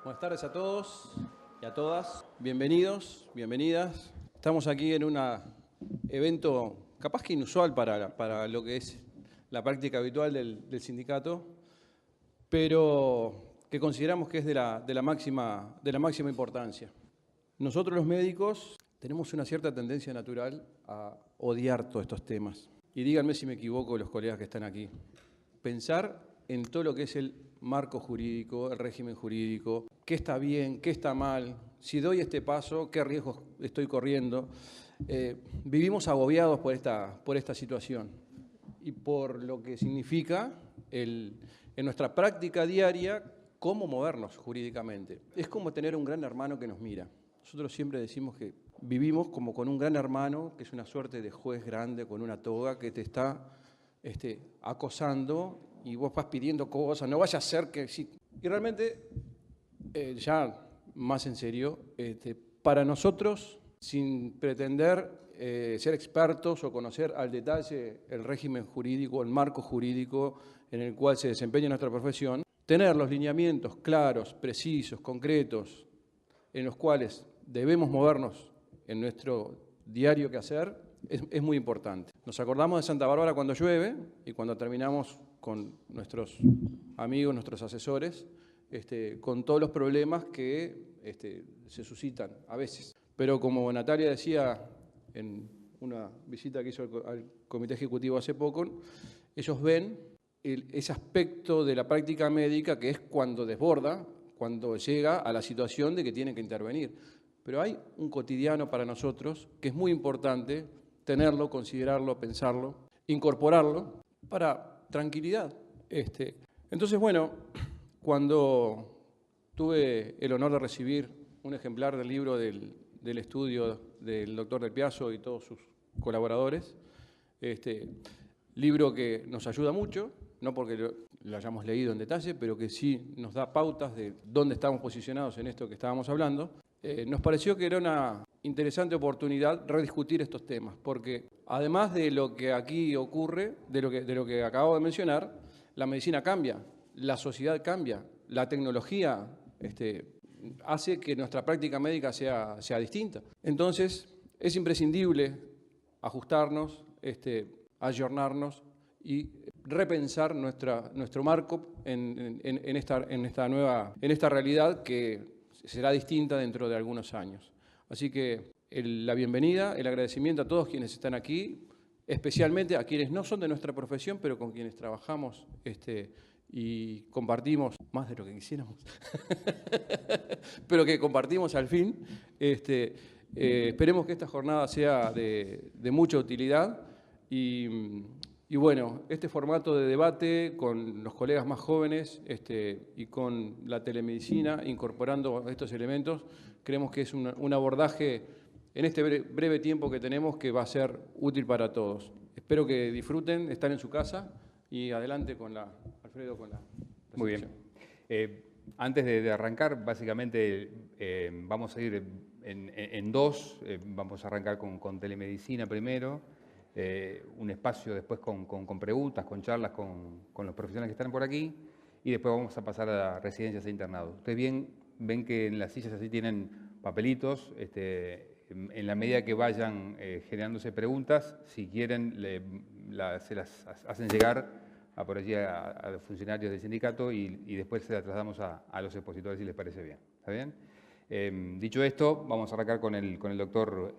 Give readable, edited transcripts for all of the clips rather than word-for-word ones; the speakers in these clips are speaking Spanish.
Buenas tardes a todos y a todas. Bienvenidos, bienvenidas. Estamos aquí en un evento capaz que inusual para lo que es la práctica habitual del sindicato, pero que consideramos que es de la máxima importancia. Nosotros los médicos tenemos una cierta tendencia natural a odiar todos estos temas. Y díganme si me equivoco los colegas que están aquí. Pensar en todo lo que es el marco jurídico, el régimen jurídico, qué está bien, qué está mal, si doy este paso, qué riesgos estoy corriendo. Vivimos agobiados por esta situación y por lo que significa en nuestra práctica diaria cómo movernos jurídicamente. Es como tener un gran hermano que nos mira. Nosotros siempre decimos que vivimos como con un gran hermano, que es una suerte de juez grande con una toga que te está acosando y vos vas pidiendo cosas, no vaya a ser que... Sí. Y realmente, ya más en serio, para nosotros, sin pretender ser expertos o conocer al detalle el régimen jurídico, el marco jurídico en el cual se desempeña nuestra profesión, tener los lineamientos claros, precisos, concretos, en los cuales debemos movernos en nuestro diario quehacer, es muy importante. Nos acordamos de Santa Bárbara cuando llueve y cuando terminamos con nuestros amigos, nuestros asesores, con todos los problemas que se suscitan a veces. Pero como Natalia decía en una visita que hizo al Comité Ejecutivo hace poco, ellos ven ese aspecto de la práctica médica que es cuando desborda, cuando llega a la situación de que tienen que intervenir. Pero hay un cotidiano para nosotros que es muy importante tenerlo, considerarlo, pensarlo, incorporarlo para tranquilidad. Entonces, bueno, cuando tuve el honor de recibir un ejemplar del libro del estudio del doctor Del Piazzo y todos sus colaboradores, libro que nos ayuda mucho, no porque lo hayamos leído en detalle, pero que sí nos da pautas de dónde estamos posicionados en esto que estábamos hablando, nos pareció que era una interesante oportunidad rediscutir estos temas, porque además de lo que aquí ocurre, de lo que acabo de mencionar, la medicina cambia, la sociedad cambia, la tecnología hace que nuestra práctica médica sea distinta. Entonces, es imprescindible ajustarnos, ayornarnos y repensar nuestro marco en esta realidad que será distinta dentro de algunos años. Así que la bienvenida, el agradecimiento a todos quienes están aquí, especialmente a quienes no son de nuestra profesión, pero con quienes trabajamos y compartimos más de lo que quisiéramos, pero que compartimos al fin. Esperemos que esta jornada sea de mucha utilidad y bueno, este formato de debate con los colegas más jóvenes y con la telemedicina, incorporando estos elementos, creemos que es un abordaje en este breve tiempo que tenemos que va a ser útil para todos. Espero que disfruten, están en su casa y adelante Alfredo con la presentación. Muy bien. Antes de arrancar, básicamente vamos a ir en dos. Vamos a arrancar con telemedicina primero, un espacio después con preguntas, con charlas con los profesionales que están por aquí y después vamos a pasar a residencias e internados. Ustedes ven que en las sillas así tienen papelitos. En la medida que vayan generándose preguntas, si quieren, se las hacen llegar por allí a los funcionarios del sindicato y después se las trasladamos a los expositores si les parece bien. ¿Está bien? Dicho esto, vamos a arrancar con el doctor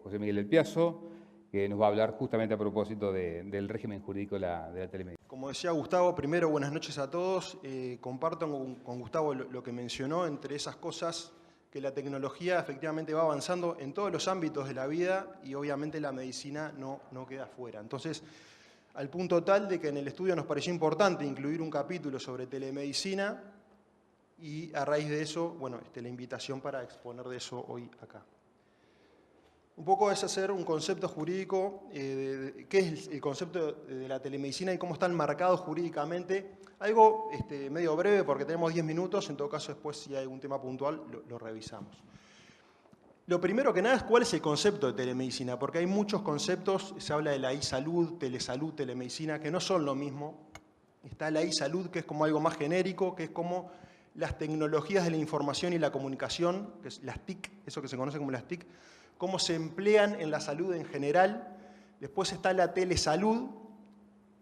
José Miguel Del Piazzo, que nos va a hablar justamente a propósito del régimen jurídico de la telemedicina. Como decía Gustavo, primero buenas noches a todos. Comparto con Gustavo lo que mencionó, entre esas cosas que la tecnología efectivamente va avanzando en todos los ámbitos de la vida y obviamente la medicina no queda fuera. Entonces, al punto tal de que en el estudio nos pareció importante incluir un capítulo sobre telemedicina y a raíz de eso, bueno, la invitación para exponer de eso hoy acá. Un poco es hacer un concepto jurídico, qué es el concepto de la telemedicina y cómo están marcados jurídicamente. Algo medio breve porque tenemos 10 minutos, en todo caso después si hay algún tema puntual lo revisamos. Lo primero que nada es cuál es el concepto de telemedicina, porque hay muchos conceptos, se habla de la e-salud, telesalud, telemedicina, que no son lo mismo. Está la e-salud, que es como algo más genérico, que es como las tecnologías de la información y la comunicación, que es las TIC, eso que se conoce como las TIC, cómo se emplean en la salud en general. Después está la telesalud,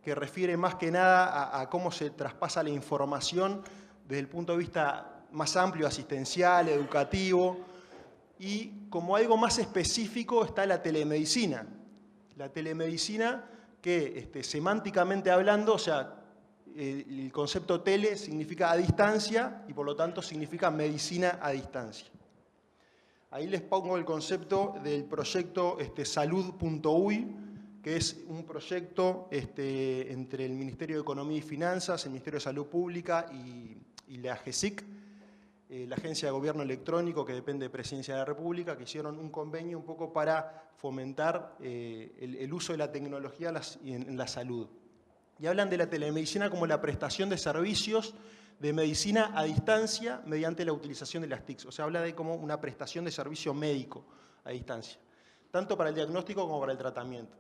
que refiere más que nada a cómo se traspasa la información desde el punto de vista más amplio, asistencial, educativo. Y como algo más específico está la telemedicina. La telemedicina que, semánticamente hablando, o sea, el concepto tele significa a distancia y por lo tanto significa medicina a distancia. Ahí les pongo el concepto del proyecto salud.uy, que es un proyecto entre el Ministerio de Economía y Finanzas, el Ministerio de Salud Pública y la GESIC, la Agencia de Gobierno Electrónico, que depende de Presidencia de la República, que hicieron un convenio un poco para fomentar el uso de la tecnología en la salud. Y hablan de la telemedicina como la prestación de servicios de medicina a distancia mediante la utilización de las TICs. O sea, habla de como una prestación de servicio médico a distancia, tanto para el diagnóstico como para el tratamiento.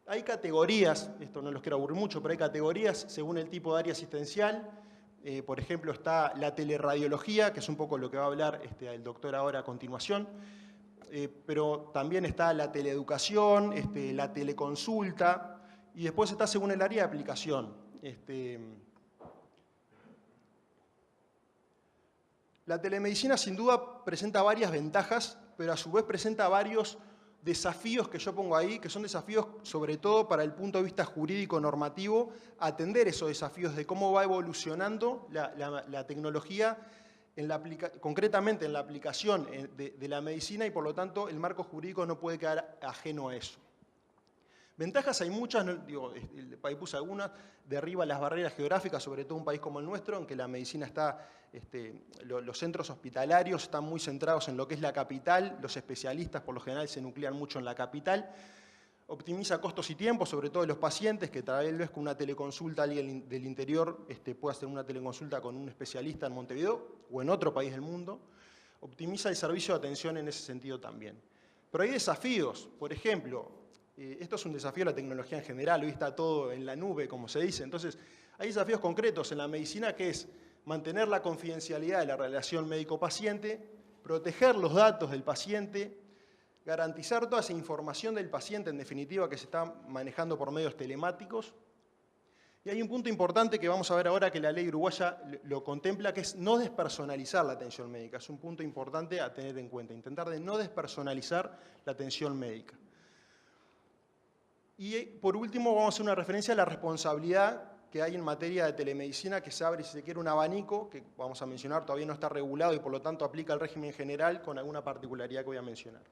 Hay categorías, esto no los quiero aburrir mucho, pero hay categorías según el tipo de área asistencial. Por ejemplo, está la teleradiología, que es un poco lo que va a hablar el doctor ahora a continuación. Pero también está la teleeducación, la teleconsulta, y después está según el área de aplicación. La telemedicina sin duda presenta varias ventajas, pero a su vez presenta varios desafíos que yo pongo ahí, que son desafíos sobre todo para el punto de vista jurídico-normativo, atender esos desafíos de cómo va evolucionando la tecnología, concretamente en la aplicación de la medicina, y por lo tanto el marco jurídico no puede quedar ajeno a eso. Ventajas hay muchas, el país puso algunas, derriba las barreras geográficas, sobre todo un país como el nuestro, en que la medicina está, los centros hospitalarios están muy centrados en lo que es la capital, los especialistas por lo general se nuclean mucho en la capital, optimiza costos y tiempos, sobre todo de los pacientes, que tal vez con una teleconsulta alguien del interior puede hacer una teleconsulta con un especialista en Montevideo o en otro país del mundo, optimiza el servicio de atención en ese sentido también. Pero hay desafíos, por ejemplo, esto es un desafío de la tecnología en general, hoy está todo en la nube, como se dice. Entonces, hay desafíos concretos en la medicina que es mantener la confidencialidad de la relación médico-paciente, proteger los datos del paciente, garantizar toda esa información del paciente, en definitiva, que se está manejando por medios telemáticos. Y hay un punto importante que vamos a ver ahora que la ley uruguaya lo contempla, que es no despersonalizar la atención médica. Es un punto importante a tener en cuenta, intentar de no despersonalizar la atención médica. Y por último vamos a hacer una referencia a la responsabilidad que hay en materia de telemedicina, que se abre, si se quiere, un abanico, que vamos a mencionar, todavía no está regulado y por lo tanto aplica al régimen general con alguna particularidad que voy a mencionar.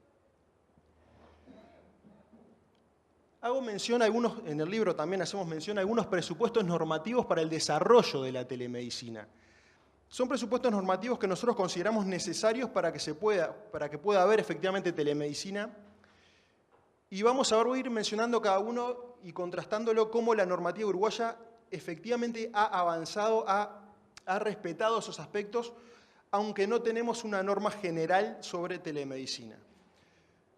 Hago mención a algunos, en el libro también hacemos mención a algunos presupuestos normativos para el desarrollo de la telemedicina. Son presupuestos normativos que nosotros consideramos necesarios para que pueda haber efectivamente telemedicina. Y voy a ir mencionando cada uno y contrastándolo cómo la normativa uruguaya efectivamente ha avanzado, ha respetado esos aspectos, aunque no tenemos una norma general sobre telemedicina.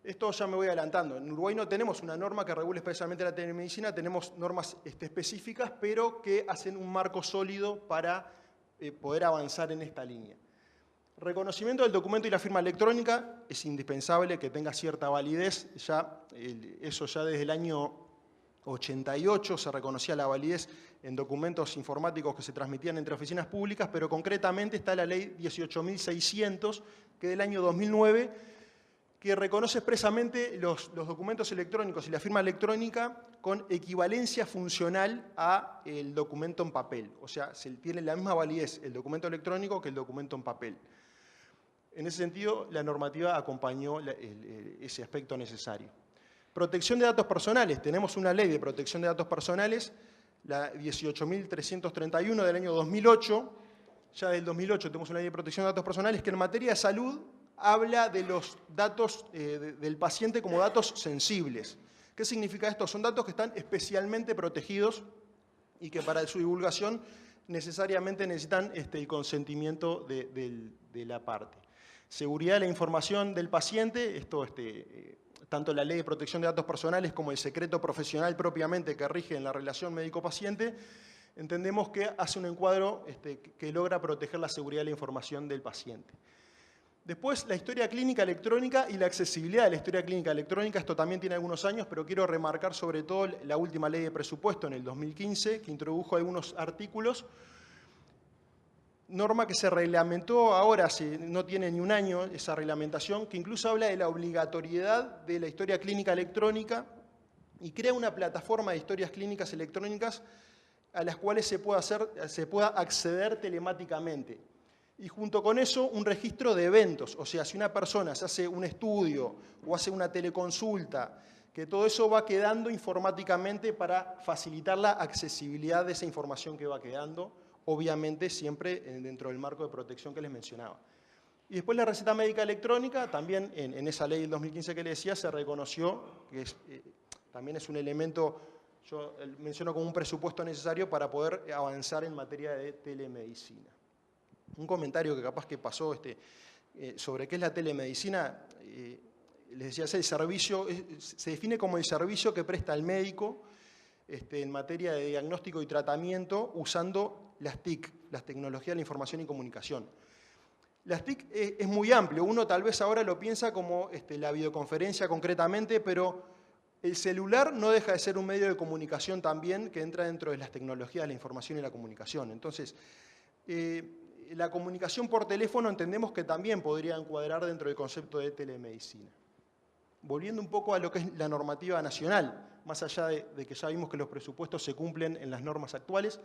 Esto ya me voy adelantando. En Uruguay no tenemos una norma que regule especialmente la telemedicina, tenemos normas específicas, pero que hacen un marco sólido para poder avanzar en esta línea. Reconocimiento del documento y la firma electrónica es indispensable que tenga cierta validez. Eso ya desde el año 88 se reconocía la validez en documentos informáticos que se transmitían entre oficinas públicas, pero concretamente está la ley 18.600, que es del año 2009, que reconoce expresamente los documentos electrónicos y la firma electrónica con equivalencia funcional al documento en papel. O sea, tiene la misma validez el documento electrónico que el documento en papel. En ese sentido, la normativa acompañó ese aspecto necesario. Protección de datos personales. Tenemos una ley de protección de datos personales, la 18.331 del año 2008. Ya del 2008 tenemos una ley de protección de datos personales que en materia de salud habla de los datos del paciente como datos sensibles. ¿Qué significa esto? Son datos que están especialmente protegidos y que para su divulgación necesariamente necesitan el consentimiento de la parte. Seguridad de la información del paciente, tanto la Ley de Protección de Datos Personales como el secreto profesional propiamente que rige en la relación médico-paciente, entendemos que hace un encuadro que logra proteger la seguridad de la información del paciente. Después, la historia clínica electrónica y la accesibilidad de la historia clínica electrónica. Esto también tiene algunos años, pero quiero remarcar sobre todo la última ley de presupuesto en el 2015, que introdujo algunos artículos. Norma que se reglamentó ahora, no tiene ni un año esa reglamentación, que incluso habla de la obligatoriedad de la historia clínica electrónica y crea una plataforma de historias clínicas electrónicas a las cuales se pueda acceder telemáticamente. Y junto con eso, un registro de eventos. O sea, si una persona se hace un estudio o hace una teleconsulta, que todo eso va quedando informáticamente para facilitar la accesibilidad de esa información que va quedando, obviamente siempre dentro del marco de protección que les mencionaba. Y después la receta médica electrónica, también en esa ley del 2015 que les decía, se reconoció que también es un elemento, yo menciono como un presupuesto necesario para poder avanzar en materia de telemedicina. Un comentario que capaz que pasó sobre qué es la telemedicina, les decía, es el servicio, se define como el servicio que presta el médico en materia de diagnóstico y tratamiento usando las TIC, las tecnologías de la información y comunicación. Las TIC es muy amplio, uno tal vez ahora lo piensa como la videoconferencia concretamente, pero el celular no deja de ser un medio de comunicación también que entra dentro de las tecnologías de la información y la comunicación. Entonces, la comunicación por teléfono entendemos que también podría encuadrar dentro del concepto de telemedicina. Volviendo un poco a lo que es la normativa nacional, más allá de que ya vimos que los presupuestos se cumplen en las normas actuales,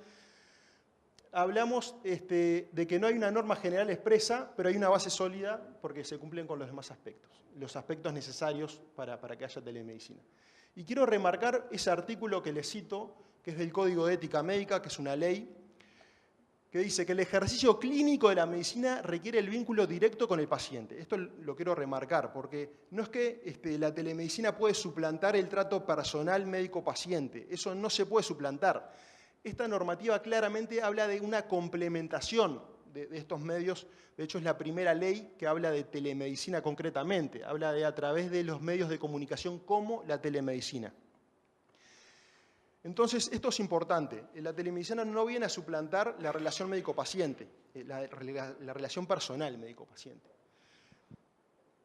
hablamos de que no hay una norma general expresa, pero hay una base sólida porque se cumplen con los demás aspectos, los aspectos necesarios para que haya telemedicina. Y quiero remarcar ese artículo que les cito, que es del Código de Ética Médica, que es una ley, que dice que el ejercicio clínico de la medicina requiere el vínculo directo con el paciente. Esto lo quiero remarcar, porque no es que la telemedicina puede suplantar el trato personal médico-paciente. Eso no se puede suplantar. Esta normativa claramente habla de una complementación de estos medios. De hecho, es la primera ley que habla de telemedicina concretamente. Habla de a través de los medios de comunicación como la telemedicina. Entonces, esto es importante. La telemedicina no viene a suplantar la relación médico-paciente, la relación personal médico-paciente.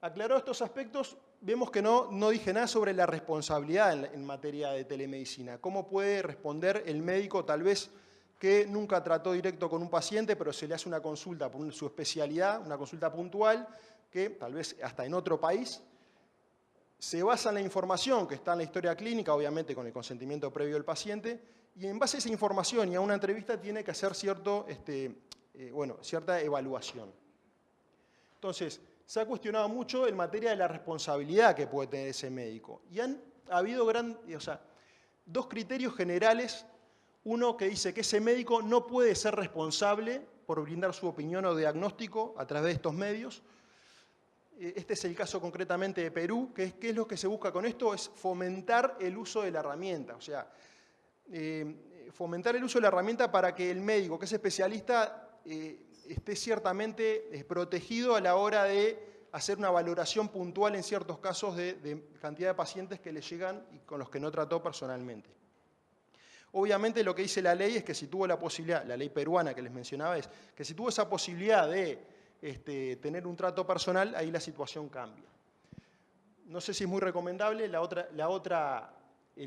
Aclarados estos aspectos, vemos que no dije nada sobre la responsabilidad en materia de telemedicina. ¿Cómo puede responder el médico, tal vez, que nunca trató directo con un paciente, pero se le hace una consulta por su especialidad, una consulta puntual, que tal vez hasta en otro país, se basa en la información que está en la historia clínica, obviamente con el consentimiento previo del paciente, y en base a esa información y a una entrevista tiene que hacer cierta evaluación. Entonces, se ha cuestionado mucho en materia de la responsabilidad que puede tener ese médico. Y han habido dos criterios generales. Uno que dice que ese médico no puede ser responsable por brindar su opinión o diagnóstico a través de estos medios. Este es el caso concretamente de Perú. ¿Qué es lo que se busca con esto? Es fomentar el uso de la herramienta. O sea, fomentar el uso de la herramienta para que el médico, que es especialista, esté ciertamente protegido a la hora de hacer una valoración puntual en ciertos casos de cantidad de pacientes que le llegan y con los que no trató personalmente. Obviamente lo que dice la ley es que si tuvo la posibilidad, la ley peruana que les mencionaba, es que si tuvo esa posibilidad de tener un trato personal, ahí la situación cambia. No sé si es muy recomendable. El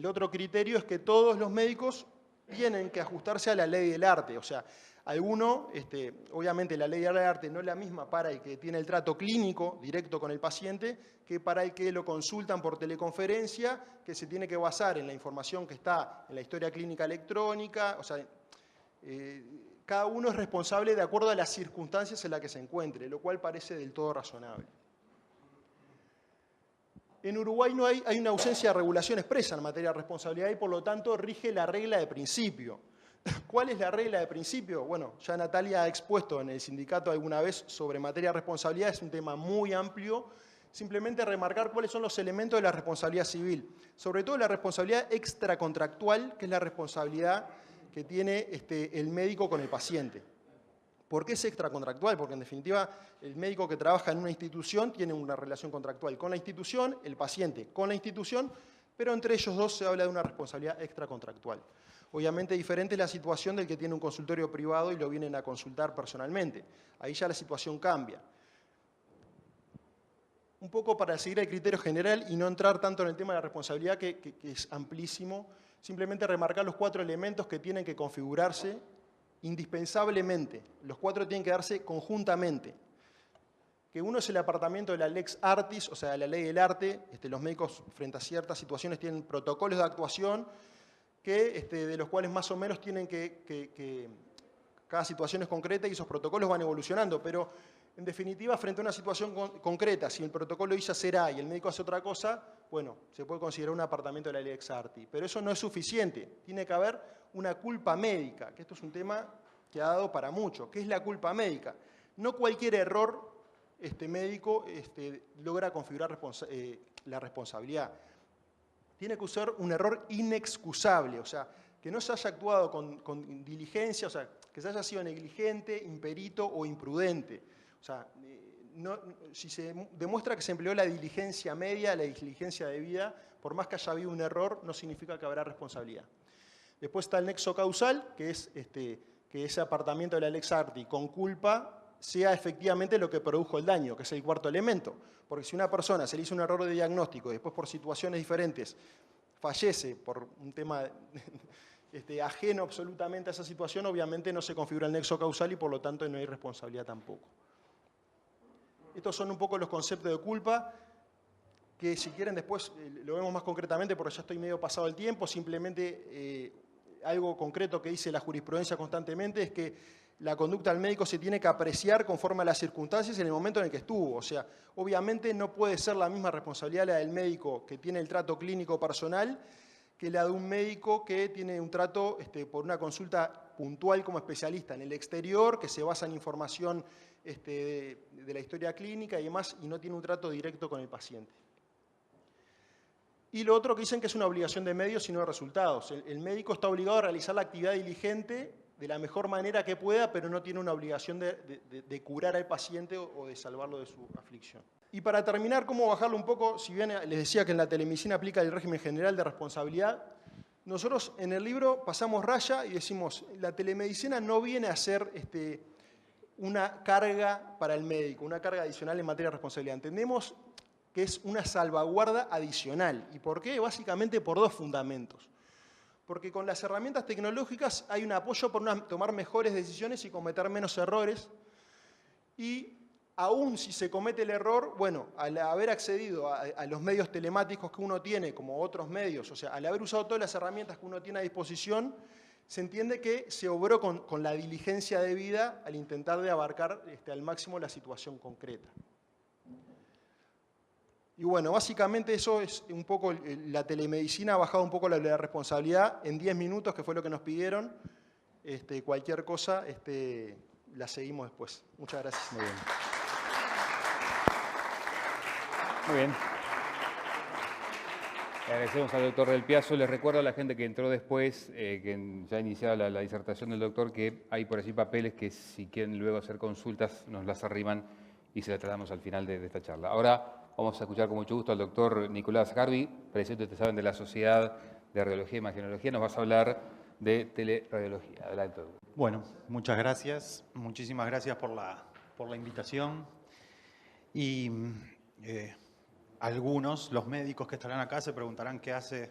otro criterio es que todos los médicos tienen que ajustarse a la ley del arte. O sea, obviamente la ley del arte no es la misma para el que tiene el trato clínico directo con el paciente que para el que lo consultan por teleconferencia, que se tiene que basar en la información que está en la historia clínica electrónica. O sea, cada uno es responsable de acuerdo a las circunstancias en las que se encuentre, lo cual parece del todo razonable. En Uruguay hay una ausencia de regulación expresa en materia de responsabilidad y por lo tanto rige la regla de principio. ¿Cuál es la regla de principio? Bueno, ya Natalia ha expuesto en el sindicato alguna vez sobre materia de responsabilidad, es un tema muy amplio. Simplemente remarcar cuáles son los elementos de la responsabilidad civil. Sobre todo la responsabilidad extracontractual, que es la responsabilidad que tiene el médico con el paciente. ¿Por qué es extracontractual? Porque en definitiva el médico que trabaja en una institución tiene una relación contractual con la institución, el paciente con la institución, pero entre ellos dos se habla de una responsabilidad extracontractual. Obviamente diferente es la situación del que tiene un consultorio privado y lo vienen a consultar personalmente. Ahí ya la situación cambia. Un poco para seguir el criterio general y no entrar tanto en el tema de la responsabilidad, que es amplísimo, simplemente remarcar los 4 elementos que tienen que configurarse indispensablemente. Los 4 tienen que darse conjuntamente. Que uno es el apartamiento de la lex artis, o sea, de la ley del arte. Los médicos frente a ciertas situaciones tienen protocolos de actuación de los cuales más o menos tienen cada situación es concreta y esos protocolos van evolucionando, pero en definitiva, frente a una situación concreta, si el protocolo dice hacer A y el médico hace otra cosa, bueno, se puede considerar un apartamiento de la lex artis. Pero eso no es suficiente, tiene que haber una culpa médica, que esto es un tema que ha dado para mucho. ¿Qué es la culpa médica? No cualquier error médico logra configurar la responsabilidad. Tiene que ser un error inexcusable, o sea, que no se haya actuado con diligencia, o sea, que se haya sido negligente, imperito o imprudente. O sea, si se demuestra que se empleó la diligencia media, la diligencia debida, por más que haya habido un error, no significa que habrá responsabilidad. Después está el nexo causal, que es que ese apartamiento de la lex artis con culpa sea efectivamente lo que produjo el daño, que es el 4º elemento. Porque si una persona se le hizo un error de diagnóstico y después por situaciones diferentes fallece por un tema ajeno absolutamente a esa situación, obviamente no se configura el nexo causal y por lo tanto no hay responsabilidad tampoco. Estos son un poco los conceptos de culpa, que si quieren después lo vemos más concretamente porque ya estoy medio pasado el tiempo. Simplemente algo concreto que dice la jurisprudencia constantemente es que la conducta del médico se tiene que apreciar conforme a las circunstancias en el momento en el que estuvo. O sea, obviamente no puede ser la misma responsabilidad la del médico que tiene el trato clínico personal que la de un médico que tiene un trato por una consulta puntual como especialista en el exterior, que se basa en información de la historia clínica y demás, y no tiene un trato directo con el paciente. Y lo otro que dicen que es una obligación de medios y no de resultados. El médico está obligado a realizar la actividad diligente de la mejor manera que pueda, pero no tiene una obligación de curar al paciente o de salvarlo de su aflicción. Y para terminar, ¿cómo bajarlo un poco? Si bien les decía que en la telemedicina aplica el régimen general de responsabilidad, nosotros en el libro pasamos raya y decimos, la telemedicina no viene a ser una carga para el médico, una carga adicional en materia de responsabilidad. Entendemos que es una salvaguarda adicional. ¿Y por qué? Básicamente por 2 fundamentos. Porque con las herramientas tecnológicas hay un apoyo por tomar mejores decisiones y cometer menos errores. Y aún si se comete el error, bueno, al haber accedido a los medios telemáticos que uno tiene, como otros medios, o sea, al haber usado todas las herramientas que uno tiene a disposición, se entiende que se obró con la diligencia debida al intentar de abarcar al máximo la situación concreta. Y bueno, básicamente eso es un poco, la telemedicina ha bajado un poco la responsabilidad en 10 minutos, que fue lo que nos pidieron. Cualquier cosa la seguimos después. Muchas gracias. Muy bien. Muy bien. Le agradecemos al doctor Del Piazzo. Les recuerdo a la gente que entró después, que ya ha iniciado la disertación del doctor, que hay por allí papeles que si quieren luego hacer consultas nos las arriman y se las tratamos al final de esta charla. Ahora vamos a escuchar con mucho gusto al doctor Nicolás Garbi, presidente, ustedes saben, de la Sociedad de Radiología y Imagenología. Nos vas a hablar de teleradiología. Adelante. Bueno, muchas gracias. Muchísimas gracias por la invitación. Y algunos, los médicos que estarán acá, se preguntarán qué hace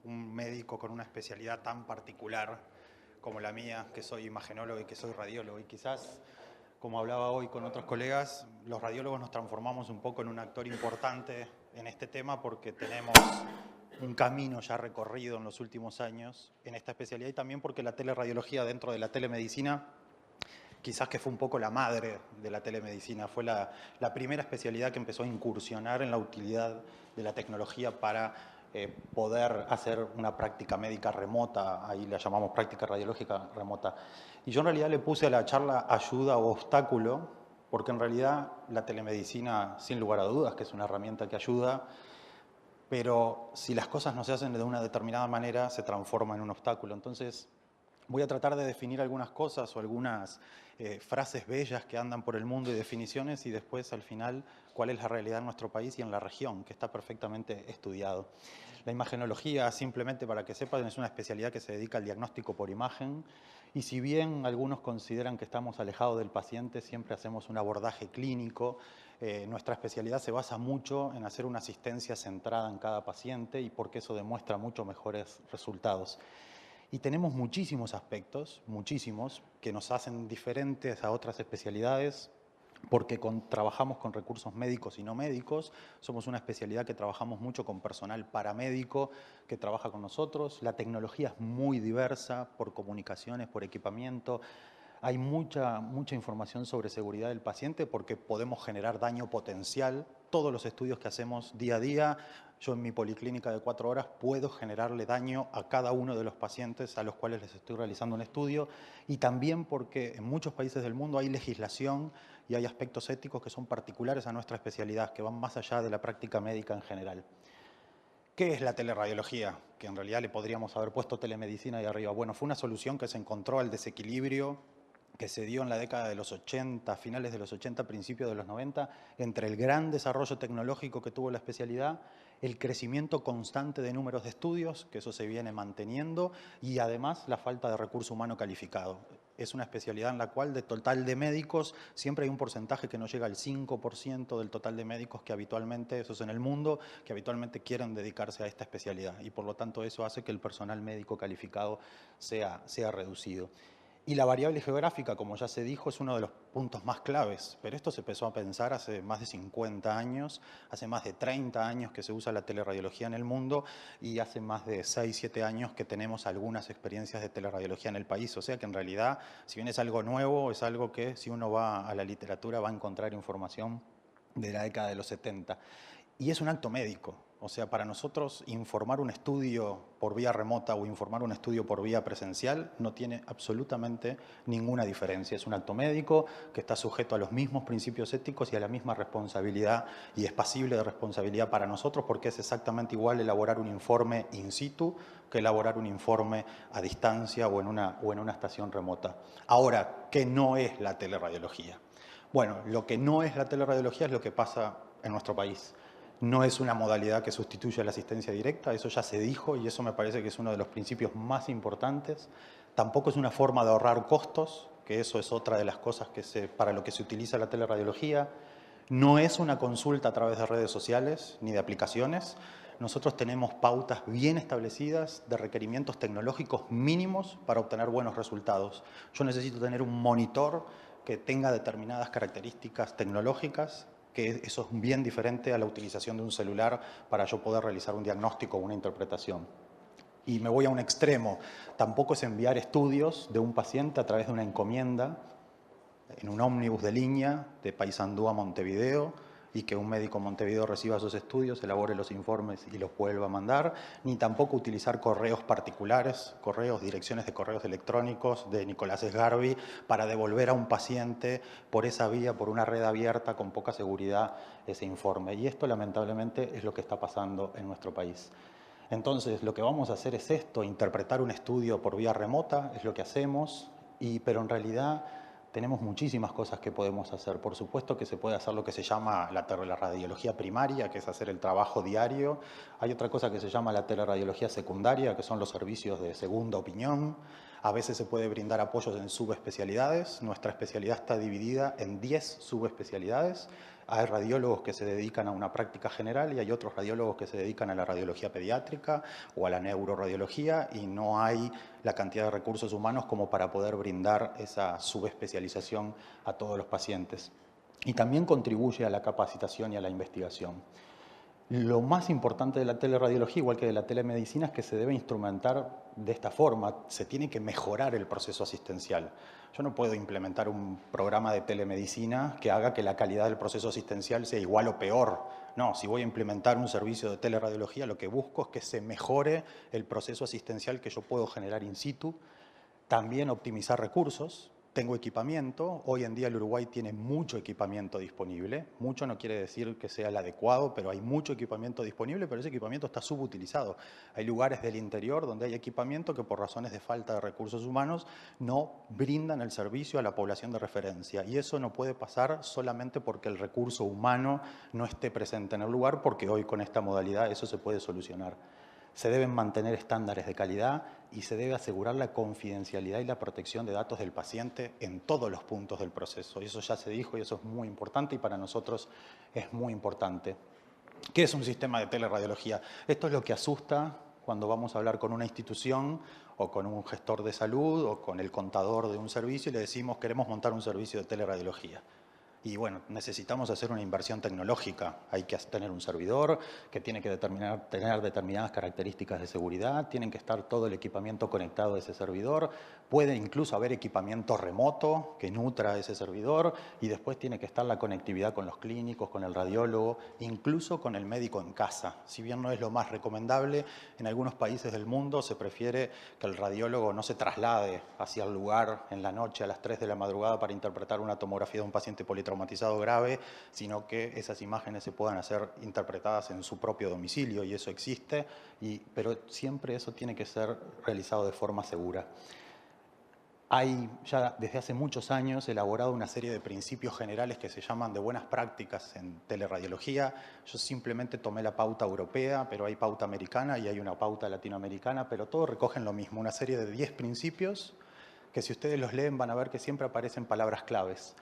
un médico con una especialidad tan particular como la mía, que soy imagenólogo y que soy radiólogo. Y quizás, como hablaba hoy con otros colegas, los radiólogos nos transformamos un poco en un actor importante en este tema porque tenemos un camino ya recorrido en los últimos años en esta especialidad y también porque la teleradiología dentro de la telemedicina quizás que fue un poco la madre de la telemedicina, fue la primera especialidad que empezó a incursionar en la utilidad de la tecnología para poder hacer una práctica médica remota, ahí la llamamos práctica radiológica remota. Y yo en realidad le puse a la charla ayuda o obstáculo, porque en realidad la telemedicina, sin lugar a dudas, que es una herramienta que ayuda, pero si las cosas no se hacen de una determinada manera, se transforma en un obstáculo. Entonces, Voy a tratar de definir algunas cosas o algunas frases bellas que andan por el mundo y definiciones, y después, al final, cuál es la realidad en nuestro país y en la región, que está perfectamente estudiado. La imagenología, simplemente para que sepan, es una especialidad que se dedica al diagnóstico por imagen, y si bien algunos consideran que estamos alejados del paciente, siempre hacemos un abordaje clínico. Nuestra especialidad se basa mucho en hacer una asistencia centrada en cada paciente, y porque eso demuestra mucho mejores resultados. Y tenemos muchísimos aspectos, muchísimos, que nos hacen diferentes a otras especialidades, porque trabajamos con recursos médicos y no médicos. Somos una especialidad que trabajamos mucho con personal paramédico que trabaja con nosotros. La tecnología es muy diversa por comunicaciones, por equipamiento. Hay mucha información sobre seguridad del paciente porque podemos generar daño potencial. Todos los estudios que hacemos día a día, yo en mi policlínica de 4 horas puedo generarle daño a cada uno de los pacientes a los cuales les estoy realizando un estudio, y también porque en muchos países del mundo hay legislación y hay aspectos éticos que son particulares a nuestra especialidad, que van más allá de la práctica médica en general. ¿Qué es la teleradiología? Que en realidad le podríamos haber puesto telemedicina ahí arriba. Bueno, fue una solución que se encontró al desequilibrio que se dio en la década de los 80, finales de los 80, principios de los 90, entre el gran desarrollo tecnológico que tuvo la especialidad, el crecimiento constante de números de estudios, que eso se viene manteniendo, y además la falta de recurso humano calificado. Es una especialidad en la cual, de total de médicos, siempre hay un porcentaje que no llega al 5% del total de médicos que habitualmente, eso es en el mundo, que habitualmente quieren dedicarse a esta especialidad, y por lo tanto eso hace que el personal médico calificado sea reducido. Y la variable geográfica, como ya se dijo, es uno de los puntos más claves, pero esto se empezó a pensar hace más de 50 años, hace más de 30 años que se usa la teleradiología en el mundo, y hace más de 6, 7 años que tenemos algunas experiencias de teleradiología en el país. O sea que en realidad, si bien es algo nuevo, es algo que si uno va a la literatura va a encontrar información de la década de los 70. Y es un acto médico. O sea, para nosotros informar un estudio por vía remota o informar un estudio por vía presencial no tiene absolutamente ninguna diferencia. Es un acto médico que está sujeto a los mismos principios éticos y a la misma responsabilidad, y es pasible de responsabilidad para nosotros, porque es exactamente igual elaborar un informe in situ que elaborar un informe a distancia o en una estación remota. Ahora, ¿qué no es la teleradiología? Bueno, lo que no es la teleradiología es lo que pasa en nuestro país. No es una modalidad que sustituya la asistencia directa, eso ya se dijo, y eso me parece que es uno de los principios más importantes. Tampoco es una forma de ahorrar costos, que eso es otra de las cosas para lo que se utiliza la teleradiología. No es una consulta a través de redes sociales ni de aplicaciones. Nosotros tenemos pautas bien establecidas de requerimientos tecnológicos mínimos para obtener buenos resultados. Yo necesito tener un monitor que tenga determinadas características tecnológicas, que eso es bien diferente a la utilización de un celular para yo poder realizar un diagnóstico o una interpretación. Y me voy a un extremo, tampoco es enviar estudios de un paciente a través de una encomienda en un ómnibus de línea de Paysandú a Montevideo, y que un médico en Montevideo reciba esos estudios, elabore los informes y los vuelva a mandar, ni tampoco utilizar correos particulares, direcciones de correos electrónicos de Nicolás Sgarbi para devolver a un paciente por esa vía, por una red abierta con poca seguridad, ese informe. Y esto lamentablemente es lo que está pasando en nuestro país. Entonces, lo que vamos a hacer es esto, interpretar un estudio por vía remota, es lo que hacemos, pero en realidad tenemos muchísimas cosas que podemos hacer. Por supuesto que se puede hacer lo que se llama la radiología primaria, que es hacer el trabajo diario. Hay otra cosa que se llama la teleradiología secundaria, que son los servicios de segunda opinión. A veces se puede brindar apoyos en subespecialidades. Nuestra especialidad está dividida en 10 subespecialidades. Hay radiólogos que se dedican a una práctica general y hay otros radiólogos que se dedican a la radiología pediátrica o a la neuroradiología, y no hay la cantidad de recursos humanos como para poder brindar esa subespecialización a todos los pacientes. Y también contribuye a la capacitación y a la investigación. Lo más importante de la teleradiología, igual que de la telemedicina, es que se debe instrumentar de esta forma. Se tiene que mejorar el proceso asistencial. Yo no puedo implementar un programa de telemedicina que haga que la calidad del proceso asistencial sea igual o peor. No, si voy a implementar un servicio de teleradiología, lo que busco es que se mejore el proceso asistencial que yo puedo generar in situ. También optimizar recursos. tengo equipamiento. Hoy en día el Uruguay tiene mucho equipamiento disponible. Mucho no quiere decir que sea el adecuado, pero hay mucho equipamiento disponible, pero ese equipamiento está subutilizado. Hay lugares del interior donde hay equipamiento que por razones de falta de recursos humanos no brindan el servicio a la población de referencia. Y eso no puede pasar solamente porque el recurso humano no esté presente en el lugar, porque hoy con esta modalidad eso se puede solucionar. Se deben mantener estándares de calidad y se debe asegurar la confidencialidad y la protección de datos del paciente en todos los puntos del proceso. Y eso ya se dijo y eso es muy importante y para nosotros es muy importante. ¿Qué es un sistema de teleradiología? Esto es lo que asusta cuando vamos a hablar con una institución o con un gestor de salud o con el contador de un servicio y le decimos queremos montar un servicio de teleradiología. Y bueno, necesitamos hacer una inversión tecnológica. Hay que tener un servidor que tiene que tener determinadas características de seguridad, tienen que estar todo el equipamiento conectado a ese servidor, puede incluso haber equipamiento remoto que nutra ese servidor y después tiene que estar la conectividad con los clínicos, con el radiólogo, incluso con el médico en casa. Si bien no es lo más recomendable, en algunos países del mundo se prefiere que el radiólogo no se traslade hacia el lugar en la noche a las 3 de la madrugada para interpretar una tomografía de un paciente politraumatizado grave, sino que esas imágenes se puedan hacer interpretadas en su propio domicilio y eso existe, pero siempre eso tiene que ser realizado de forma segura. Hay ya desde hace muchos años elaborado una serie de principios generales que se llaman de buenas prácticas en teleradiología. Yo simplemente tomé la pauta europea, pero hay pauta americana y hay una pauta latinoamericana, pero todos recogen lo mismo, una serie de 10 principios que si ustedes los leen van a ver que siempre aparecen palabras claves.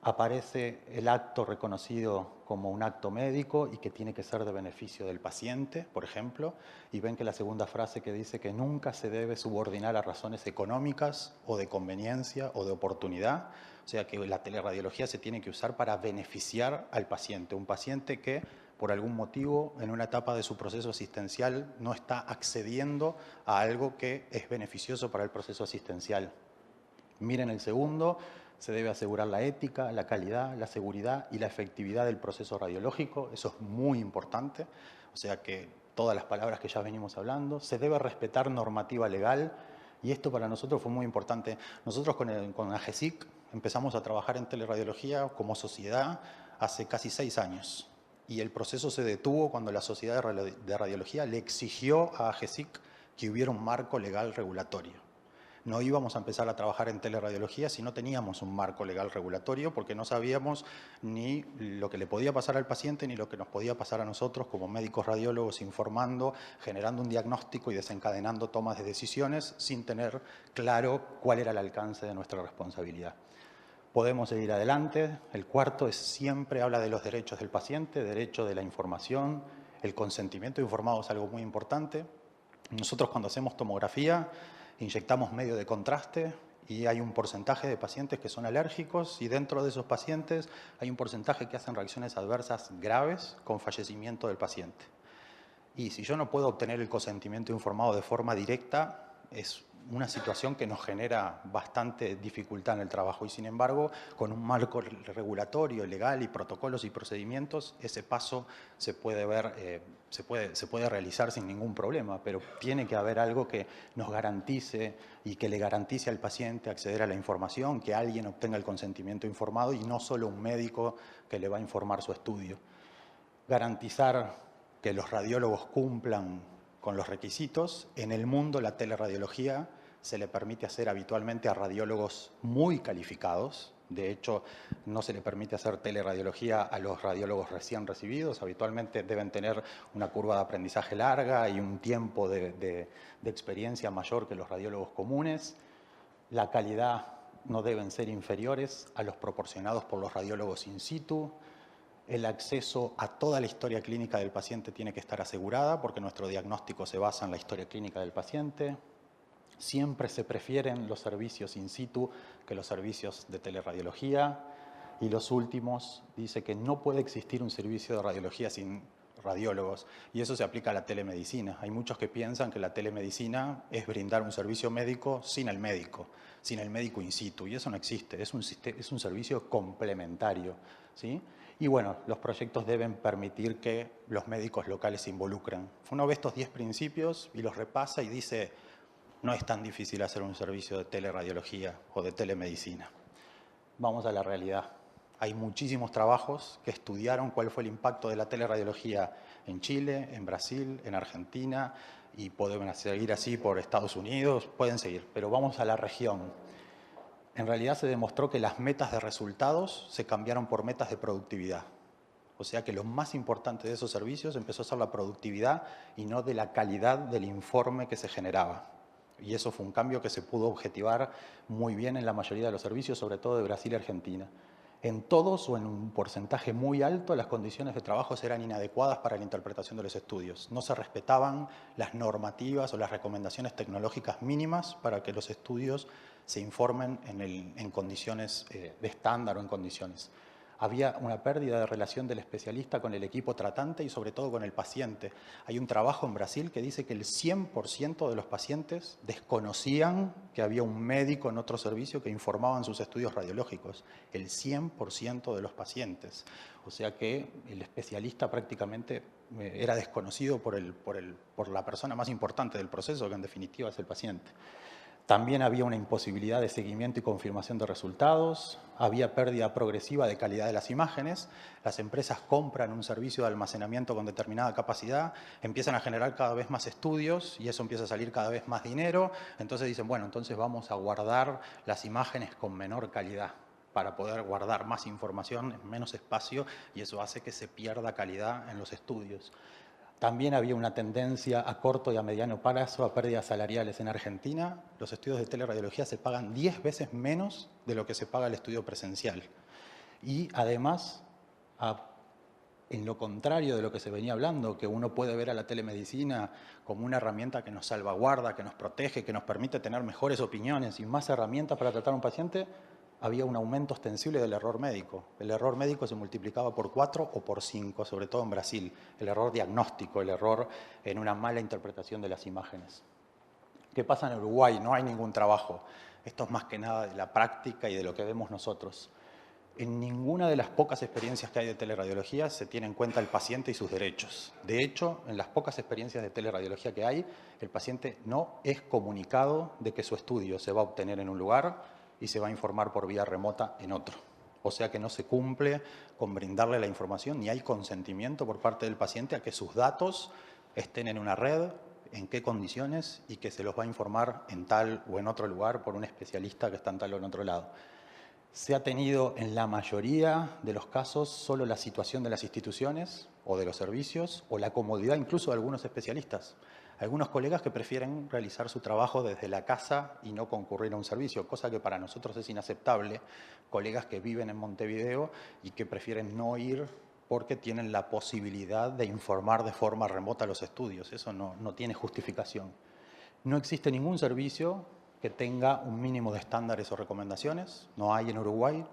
Aparece el acto reconocido como un acto médico y que tiene que ser de beneficio del paciente, por ejemplo, y ven que la segunda frase que dice que nunca se debe subordinar a razones económicas o de conveniencia o de oportunidad, o sea que la teleradiología se tiene que usar para beneficiar al paciente, un paciente que por algún motivo en una etapa de su proceso asistencial no está accediendo a algo que es beneficioso para el proceso asistencial. Miren el segundo. Se debe asegurar la ética, la calidad, la seguridad y la efectividad del proceso radiológico. Eso es muy importante. O sea que todas las palabras que ya venimos hablando. Se debe respetar normativa legal. Y esto para nosotros fue muy importante. Nosotros con AGESIC empezamos a trabajar en teleradiología como sociedad hace casi 6 años. Y el proceso se detuvo cuando la Sociedad de Radiología le exigió a AGESIC que hubiera un marco legal regulatorio. No íbamos a empezar a trabajar en teleradiología si no teníamos un marco legal regulatorio porque no sabíamos ni lo que le podía pasar al paciente ni lo que nos podía pasar a nosotros como médicos radiólogos informando, generando un diagnóstico y desencadenando tomas de decisiones sin tener claro cuál era el alcance de nuestra responsabilidad. Podemos seguir adelante. El cuarto siempre habla de los derechos del paciente, derecho de la información, el consentimiento informado es algo muy importante. Nosotros cuando hacemos tomografía inyectamos medio de contraste y hay un porcentaje de pacientes que son alérgicos y dentro de esos pacientes hay un porcentaje que hacen reacciones adversas graves con fallecimiento del paciente. Y si yo no puedo obtener el consentimiento informado de forma directa, es una situación que nos genera bastante dificultad en el trabajo y sin embargo, con un marco regulatorio, legal y protocolos y procedimientos, ese paso se puede ver, se puede realizar sin ningún problema, pero tiene que haber algo que nos garantice y que le garantice al paciente acceder a la información, que alguien obtenga el consentimiento informado y no solo un médico que le va a informar su estudio. Garantizar que los radiólogos cumplan con los requisitos. En el mundo la teleradiología se le permite hacer habitualmente a radiólogos muy calificados. De hecho, no se le permite hacer teleradiología a los radiólogos recién recibidos. Habitualmente deben tener una curva de aprendizaje larga y un tiempo de experiencia mayor que los radiólogos comunes. La calidad no deben ser inferiores a los proporcionados por los radiólogos in situ. El acceso a toda la historia clínica del paciente tiene que estar asegurada porque nuestro diagnóstico se basa en la historia clínica del paciente. Siempre se prefieren los servicios in situ que los servicios de teleradiología. Y los últimos, dice que no puede existir un servicio de radiología sin radiólogos. Y eso se aplica a la telemedicina. Hay muchos que piensan que la telemedicina es brindar un servicio médico sin el médico in situ. Y eso no existe, es un servicio complementario, ¿sí? Y bueno, los proyectos deben permitir que los médicos locales se involucren. Uno ve estos 10 principios y los repasa y dice, no es tan difícil hacer un servicio de teleradiología o de telemedicina. Vamos a la realidad. Hay muchísimos trabajos que estudiaron cuál fue el impacto de la teleradiología en Chile, en Brasil, en Argentina, y pueden seguir así por Estados Unidos, pueden seguir. Pero vamos a la región. En realidad se demostró que las metas de resultados se cambiaron por metas de productividad. O sea que lo más importante de esos servicios empezó a ser la productividad y no de la calidad del informe que se generaba. Y eso fue un cambio que se pudo objetivar muy bien en la mayoría de los servicios, sobre todo de Brasil y Argentina. En todos o en un porcentaje muy alto, las condiciones de trabajo eran inadecuadas para la interpretación de los estudios. No se respetaban las normativas o las recomendaciones tecnológicas mínimas para que los estudios se informen en condiciones de estándar o en condiciones. Había una pérdida de relación del especialista con el equipo tratante y sobre todo con el paciente. Hay un trabajo en Brasil que dice que el 100% de los pacientes desconocían que había un médico en otro servicio que informaba en sus estudios radiológicos. El 100% de los pacientes. O sea que el especialista prácticamente era desconocido por la persona más importante del proceso, que en definitiva es el paciente. También había una imposibilidad de seguimiento y confirmación de resultados, había pérdida progresiva de calidad de las imágenes, las empresas compran un servicio de almacenamiento con determinada capacidad, empiezan a generar cada vez más estudios y eso empieza a salir cada vez más dinero, entonces dicen, bueno, entonces vamos a guardar las imágenes con menor calidad para poder guardar más información en menos espacio y eso hace que se pierda calidad en los estudios. También había una tendencia a corto y a mediano plazo a pérdidas salariales en Argentina. Los estudios de teleradiología se pagan 10 veces menos de lo que se paga el estudio presencial. Y además, en lo contrario de lo que se venía hablando, que uno puede ver a la telemedicina como una herramienta que nos salvaguarda, que nos protege, que nos permite tener mejores opiniones y más herramientas para tratar a un paciente, había un aumento ostensible del error médico. El error médico se multiplicaba por 4 o por 5, sobre todo en Brasil. El error diagnóstico, el error en una mala interpretación de las imágenes. ¿Qué pasa en Uruguay? No hay ningún trabajo. Esto es más que nada de la práctica y de lo que vemos nosotros. En ninguna de las pocas experiencias que hay de teleradiología se tiene en cuenta el paciente y sus derechos. De hecho, en las pocas experiencias de teleradiología que hay, el paciente no es comunicado de que su estudio se va a obtener en un lugar y se va a informar por vía remota en otro. O sea que no se cumple con brindarle la información ni hay consentimiento por parte del paciente a que sus datos estén en una red, en qué condiciones y que se los va a informar en tal o en otro lugar por un especialista que está en tal o en otro lado. Se ha tenido en la mayoría de los casos solo la situación de las instituciones o de los servicios o la comodidad incluso de algunos especialistas. Algunos colegas que prefieren realizar su trabajo desde la casa y no concurrir a un servicio, cosa que para nosotros es inaceptable. Colegas que viven en Montevideo y que prefieren no ir porque tienen la posibilidad de informar de forma remota los estudios. Eso no tiene justificación. No existe ningún servicio que tenga un mínimo de estándares o recomendaciones. No hay en Uruguay.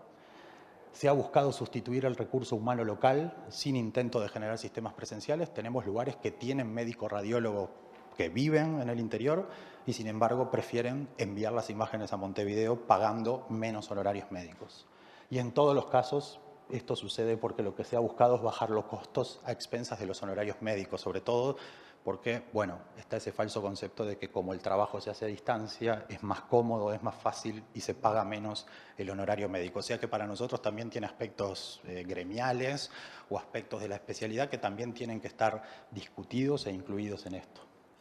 Se ha buscado sustituir el recurso humano local sin intento de generar sistemas presenciales. Tenemos lugares que tienen médico radiólogo que viven en el interior y sin embargo prefieren enviar las imágenes a Montevideo pagando menos honorarios médicos. Y en todos los casos esto sucede porque lo que se ha buscado es bajar los costos a expensas de los honorarios médicos, sobre todo porque, bueno, está ese falso concepto de que como el trabajo se hace a distancia, es más cómodo, es más fácil y se paga menos el honorario médico. O sea que para nosotros también tiene aspectos gremiales o aspectos de la especialidad que también tienen que estar discutidos e incluidos en esto.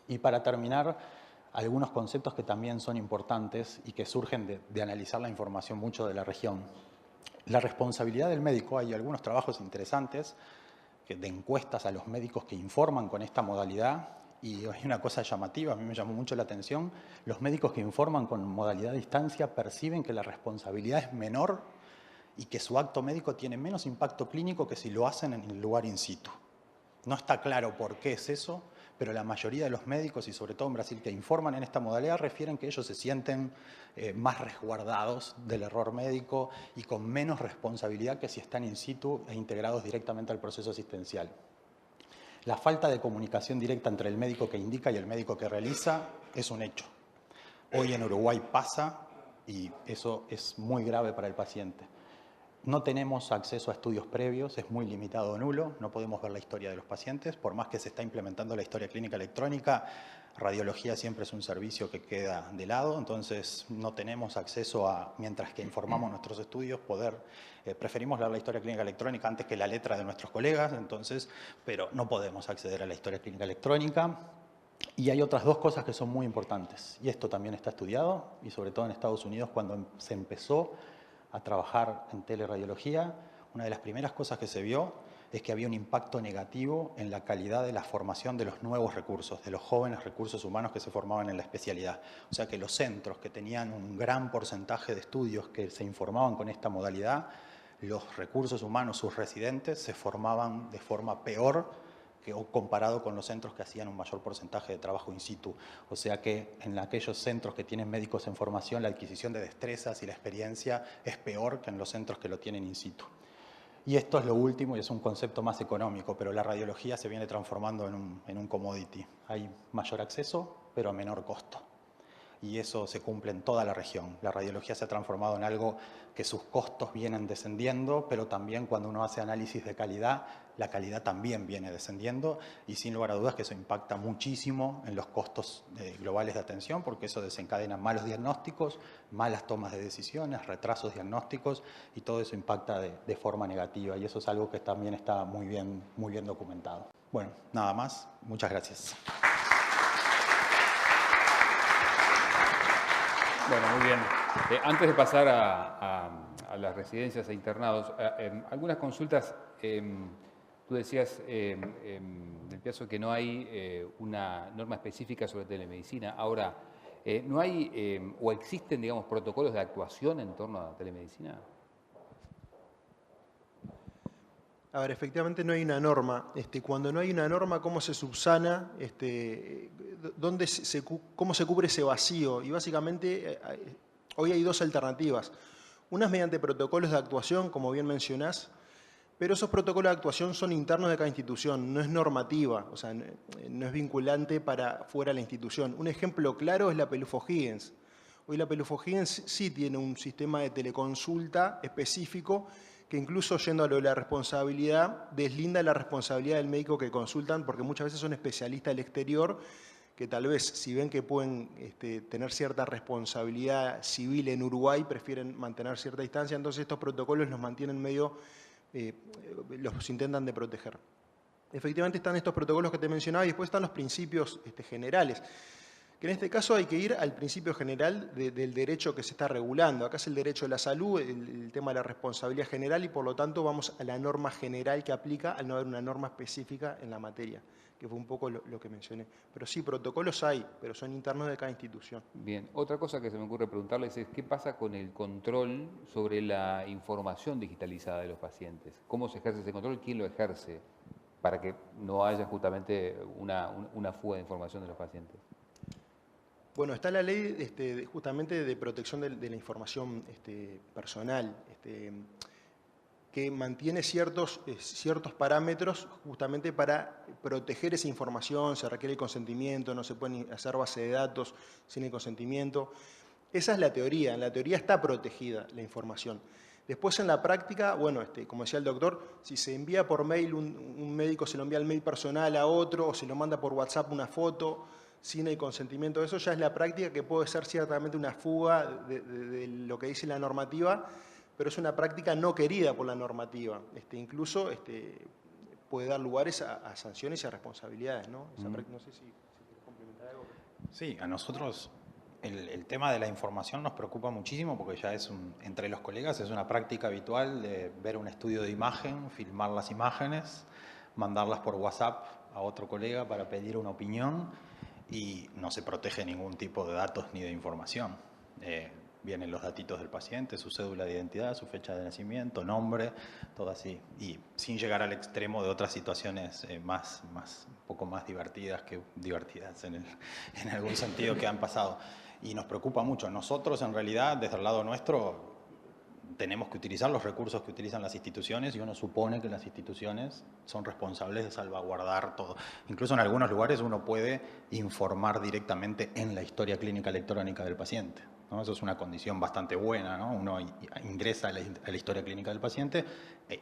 Y para terminar, algunos conceptos que también son importantes y que surgen de analizar la información mucho de la región. La responsabilidad del médico, hay algunos trabajos interesantes de encuestas a los médicos que informan con esta modalidad y hay una cosa llamativa, a mí me llamó mucho la atención, los médicos que informan con modalidad de distancia perciben que la responsabilidad es menor y que su acto médico tiene menos impacto clínico que si lo hacen en el lugar in situ. No está claro por qué es eso, pero la mayoría de los médicos, y sobre todo en Brasil, que informan en esta modalidad, refieren que ellos se sienten más resguardados del error médico y con menos responsabilidad que si están in situ e integrados directamente al proceso asistencial. La falta de comunicación directa entre el médico que indica y el médico que realiza es un hecho. Hoy en Uruguay pasa y eso es muy grave para el paciente. No tenemos acceso a estudios previos, es muy limitado o nulo, no podemos ver la historia de los pacientes. Por más que se está implementando la historia clínica electrónica, radiología siempre es un servicio que queda de lado, entonces no tenemos acceso a, mientras que informamos nuestros estudios, preferimos leer la historia clínica electrónica antes que la letra de nuestros colegas, entonces, pero no podemos acceder a la historia clínica electrónica. Y hay otras dos cosas que son muy importantes, y esto también está estudiado, y sobre todo en Estados Unidos, cuando se empezó a trabajar en teleradiología, una de las primeras cosas que se vio es que había un impacto negativo en la calidad de la formación de los nuevos recursos, de los jóvenes recursos humanos que se formaban en la especialidad. O sea que los centros que tenían un gran porcentaje de estudios que se informaban con esta modalidad, los recursos humanos, sus residentes, se formaban de forma peor comparado con los centros que hacían un mayor porcentaje de trabajo in situ. O sea que en aquellos centros que tienen médicos en formación, la adquisición de destrezas y la experiencia es peor que en los centros que lo tienen in situ. Y esto es lo último y es un concepto más económico, pero la radiología se viene transformando en un commodity. Hay mayor acceso, pero a menor costo. Y eso se cumple en toda la región. La radiología se ha transformado en algo que sus costos vienen descendiendo, pero también cuando uno hace análisis de calidad, la calidad también viene descendiendo y sin lugar a dudas que eso impacta muchísimo en los costos globales de atención, porque eso desencadena malos diagnósticos, malas tomas de decisiones, retrasos diagnósticos y todo eso impacta de forma negativa y eso es algo que también está muy bien documentado. Bueno, nada más. Muchas gracias. Bueno, muy bien. Antes de pasar a las residencias e internados, algunas consultas. Tú decías, del Piazzo, que no hay una norma específica sobre telemedicina. Ahora, ¿no hay o existen, digamos, protocolos de actuación en torno a telemedicina? A ver, efectivamente no hay una norma. Cuando no hay una norma, ¿cómo se subsana? ¿Cómo se cubre ese vacío? Y básicamente hoy hay dos alternativas. Una es mediante protocolos de actuación, como bien mencionás, pero esos protocolos de actuación son internos de cada institución, no es normativa, o sea, no es vinculante para fuera de la institución. Un ejemplo claro es la Pelufo Higgins. Hoy la Pelufo Higgins sí tiene un sistema de teleconsulta específico que incluso yendo a lo de la responsabilidad, deslinda la responsabilidad del médico que consultan, porque muchas veces son especialistas del exterior que tal vez, si ven que pueden tener cierta responsabilidad civil en Uruguay, prefieren mantener cierta distancia, entonces estos protocolos los mantienen medio, los intentan de proteger. Efectivamente están estos protocolos que te mencionaba y después están los principios generales, que en este caso hay que ir al principio general del derecho que se está regulando. Acá es el derecho de la salud, el tema de la responsabilidad general y por lo tanto vamos a la norma general que aplica al no haber una norma específica en la materia, que fue un poco lo que mencioné. Pero sí, protocolos hay, pero son internos de cada institución. Bien, otra cosa que se me ocurre preguntarles es qué pasa con el control sobre la información digitalizada de los pacientes. ¿Cómo se ejerce ese control? ¿Quién lo ejerce? Para que no haya justamente una fuga de información de los pacientes. Bueno, está la ley justamente de protección de la información personal, que mantiene ciertos parámetros justamente para proteger esa información, se requiere el consentimiento, no se pueden hacer base de datos sin el consentimiento. Esa es la teoría, en la teoría está protegida la información. Después en la práctica, bueno, como decía el doctor, si se envía por mail, un médico se lo envía al mail personal a otro o se lo manda por WhatsApp una foto, sin el consentimiento de eso, ya es la práctica que puede ser ciertamente una fuga de lo que dice la normativa, pero es una práctica no querida por la normativa. Incluso puede dar lugares a sanciones y a responsabilidades, ¿no? No sé si quieres complementar algo. Sí, a nosotros el tema de la información nos preocupa muchísimo porque ya entre los colegas es una práctica habitual de ver un estudio de imagen, filmar las imágenes, mandarlas por WhatsApp a otro colega para pedir una opinión y no se protege ningún tipo de datos ni de información. Vienen los datitos del paciente, su cédula de identidad, su fecha de nacimiento, nombre, todo así. Y sin llegar al extremo de otras situaciones un poco más divertidas en algún sentido que han pasado. Y nos preocupa mucho. Nosotros, en realidad, desde el lado nuestro, tenemos que utilizar los recursos que utilizan las instituciones y uno supone que las instituciones son responsables de salvaguardar todo. Incluso en algunos lugares uno puede informar directamente en la historia clínica electrónica del paciente, ¿no? Eso es una condición bastante buena, ¿no? Uno ingresa a la historia clínica del paciente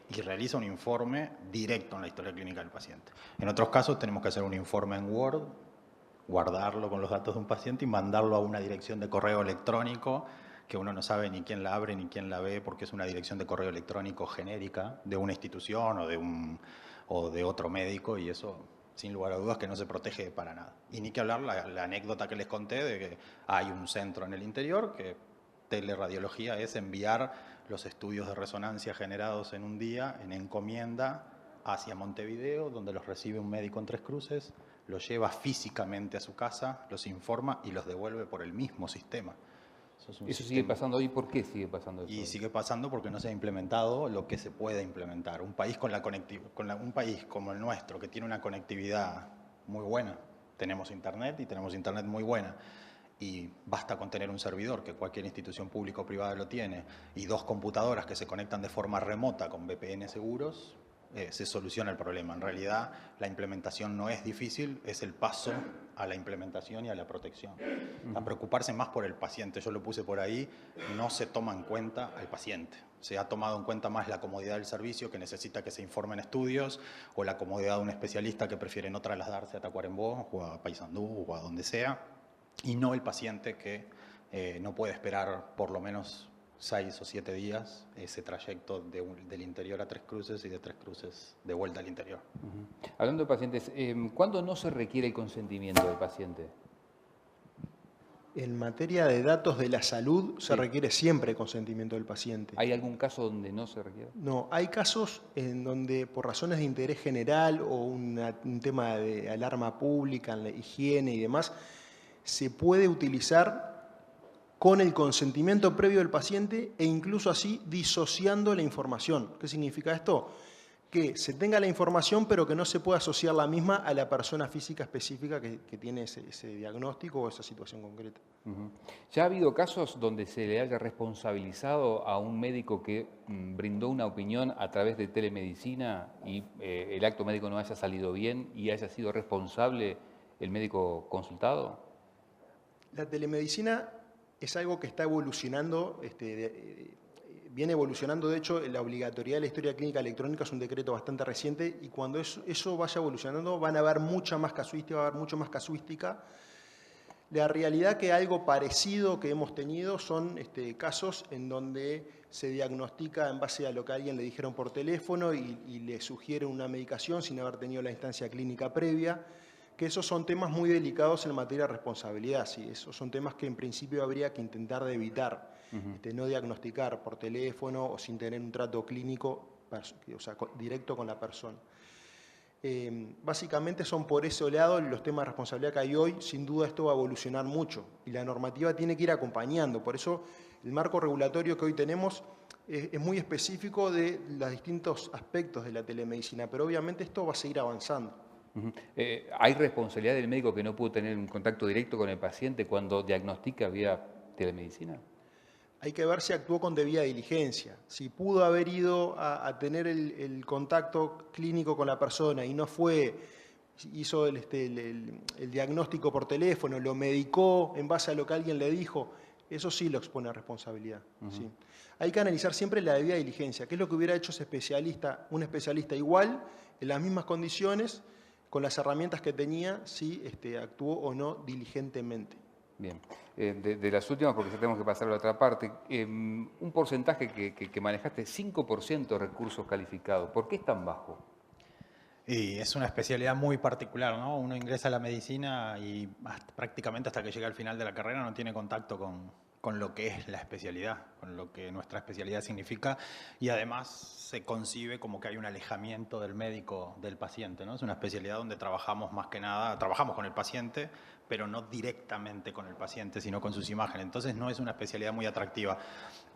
y realiza un informe directo en la historia clínica del paciente. En otros casos tenemos que hacer un informe en Word, guardarlo con los datos de un paciente y mandarlo a una dirección de correo electrónico que uno no sabe ni quién la abre ni quién la ve porque es una dirección de correo electrónico genérica de una institución o de otro médico, y eso, sin lugar a dudas, que no se protege para nada. Y ni que hablar la anécdota que les conté de que hay un centro en el interior que teleradiología es enviar los estudios de resonancia generados en un día en encomienda hacia Montevideo, donde los recibe un médico en Tres Cruces, los lleva físicamente a su casa, los informa y los devuelve por el mismo sistema. Eso sigue pasando hoy. ¿Por qué sigue pasando eso? Y sigue pasando porque no se ha implementado lo que se puede implementar. Un país un país como el nuestro, que tiene una conectividad muy buena, tenemos internet y tenemos internet muy buena, y basta con tener un servidor, que cualquier institución pública o privada lo tiene, y 2 computadoras que se conectan de forma remota con VPN seguros, se soluciona el problema. En realidad, la implementación no es difícil, es el paso a la implementación y a la protección. A preocuparse más por el paciente, yo lo puse por ahí, no se toma en cuenta al paciente. Se ha tomado en cuenta más la comodidad del servicio, que necesita que se informen estudios, o la comodidad de un especialista que prefiere no trasladarse a Tacuarembó, o a Paysandú, o a donde sea, y no el paciente que no puede esperar por lo menos 6 o 7 días ese trayecto del interior a Tres Cruces y de Tres Cruces de vuelta al interior. Hablando de pacientes, ¿cuándo no se requiere el consentimiento del paciente? En materia de datos de la salud se requiere siempre consentimiento del paciente. ¿Hay algún caso donde no se requiere? No, hay casos en donde por razones de interés general o un tema de alarma pública en la higiene y demás, se puede utilizar con el consentimiento previo del paciente e incluso así disociando la información. ¿Qué significa esto? Que se tenga la información pero que no se pueda asociar la misma a la persona física específica que tiene ese diagnóstico o esa situación concreta. ¿Ya ha habido casos donde se le haya responsabilizado a un médico que brindó una opinión a través de telemedicina y el acto médico no haya salido bien y haya sido responsable el médico consultado? La telemedicina es algo que está evolucionando, viene evolucionando. De hecho, la obligatoriedad de la historia clínica electrónica es un decreto bastante reciente, y cuando eso vaya evolucionando van a haber mucha más casuística, va a haber mucho más casuística. La realidad que algo parecido que hemos tenido son casos en donde se diagnostica en base a lo que a alguien le dijeron por teléfono y le sugieren una medicación sin haber tenido la instancia clínica previa, que esos son temas muy delicados en materia de responsabilidad. ¿Sí? Esos son temas que en principio habría que intentar de evitar, no diagnosticar por teléfono o sin tener un trato clínico, o sea, directo con la persona. Básicamente son por ese lado los temas de responsabilidad que hay hoy. Sin duda esto va a evolucionar mucho y la normativa tiene que ir acompañando. Por eso el marco regulatorio que hoy tenemos es muy específico de los distintos aspectos de la telemedicina, pero obviamente esto va a seguir avanzando. ¿Hay responsabilidad del médico que no pudo tener un contacto directo con el paciente cuando diagnostica vía telemedicina? Hay que ver si actuó con debida diligencia. Si pudo haber ido a tener el contacto clínico con la persona y no hizo el diagnóstico por teléfono, lo medicó en base a lo que alguien le dijo, eso sí lo expone a responsabilidad. ¿Sí? Hay que analizar siempre la debida diligencia, qué es lo que hubiera hecho un especialista igual, en las mismas condiciones, con las herramientas que tenía, si actuó o no diligentemente. Bien. De las últimas, porque ya tenemos que pasar a la otra parte, un porcentaje que manejaste, 5% recursos calificados. ¿Por qué es tan bajo? Y es una especialidad muy particular, ¿no? Uno ingresa a la medicina y prácticamente hasta que llega al final de la carrera no tiene contacto con lo que es la especialidad, con lo que nuestra especialidad significa, y además se concibe como que hay un alejamiento del médico del paciente, ¿no? Es una especialidad donde trabajamos más que nada, trabajamos con el paciente, pero no directamente con el paciente, sino con sus imágenes. Entonces no es una especialidad muy atractiva.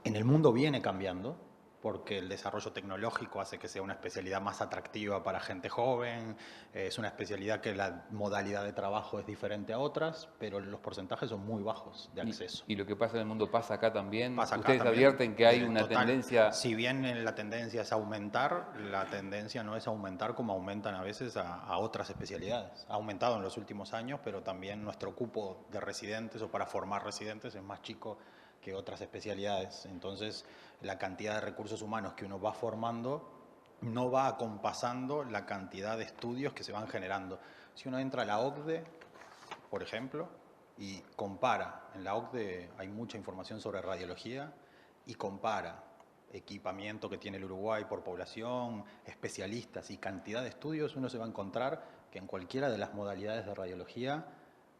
En el mundo viene cambiando, porque el desarrollo tecnológico hace que sea una especialidad más atractiva para gente joven, es una especialidad que la modalidad de trabajo es diferente a otras, pero los porcentajes son muy bajos de acceso. Y lo que pasa en el mundo pasa acá también. Pasa acá Ustedes también. advierten que hay una Total. tendencia... Si bien la tendencia es aumentar, la tendencia no es aumentar como aumentan a veces a otras especialidades. Ha aumentado en los últimos años, pero también nuestro cupo de residentes o para formar residentes es más chico que otras especialidades. Entonces, la cantidad de recursos humanos que uno va formando no va acompasando la cantidad de estudios que se van generando. Si uno entra a la OCDE, por ejemplo, y compara, en la OCDE hay mucha información sobre radiología, y compara equipamiento que tiene el Uruguay por población, especialistas y cantidad de estudios, uno se va a encontrar que en cualquiera de las modalidades de radiología,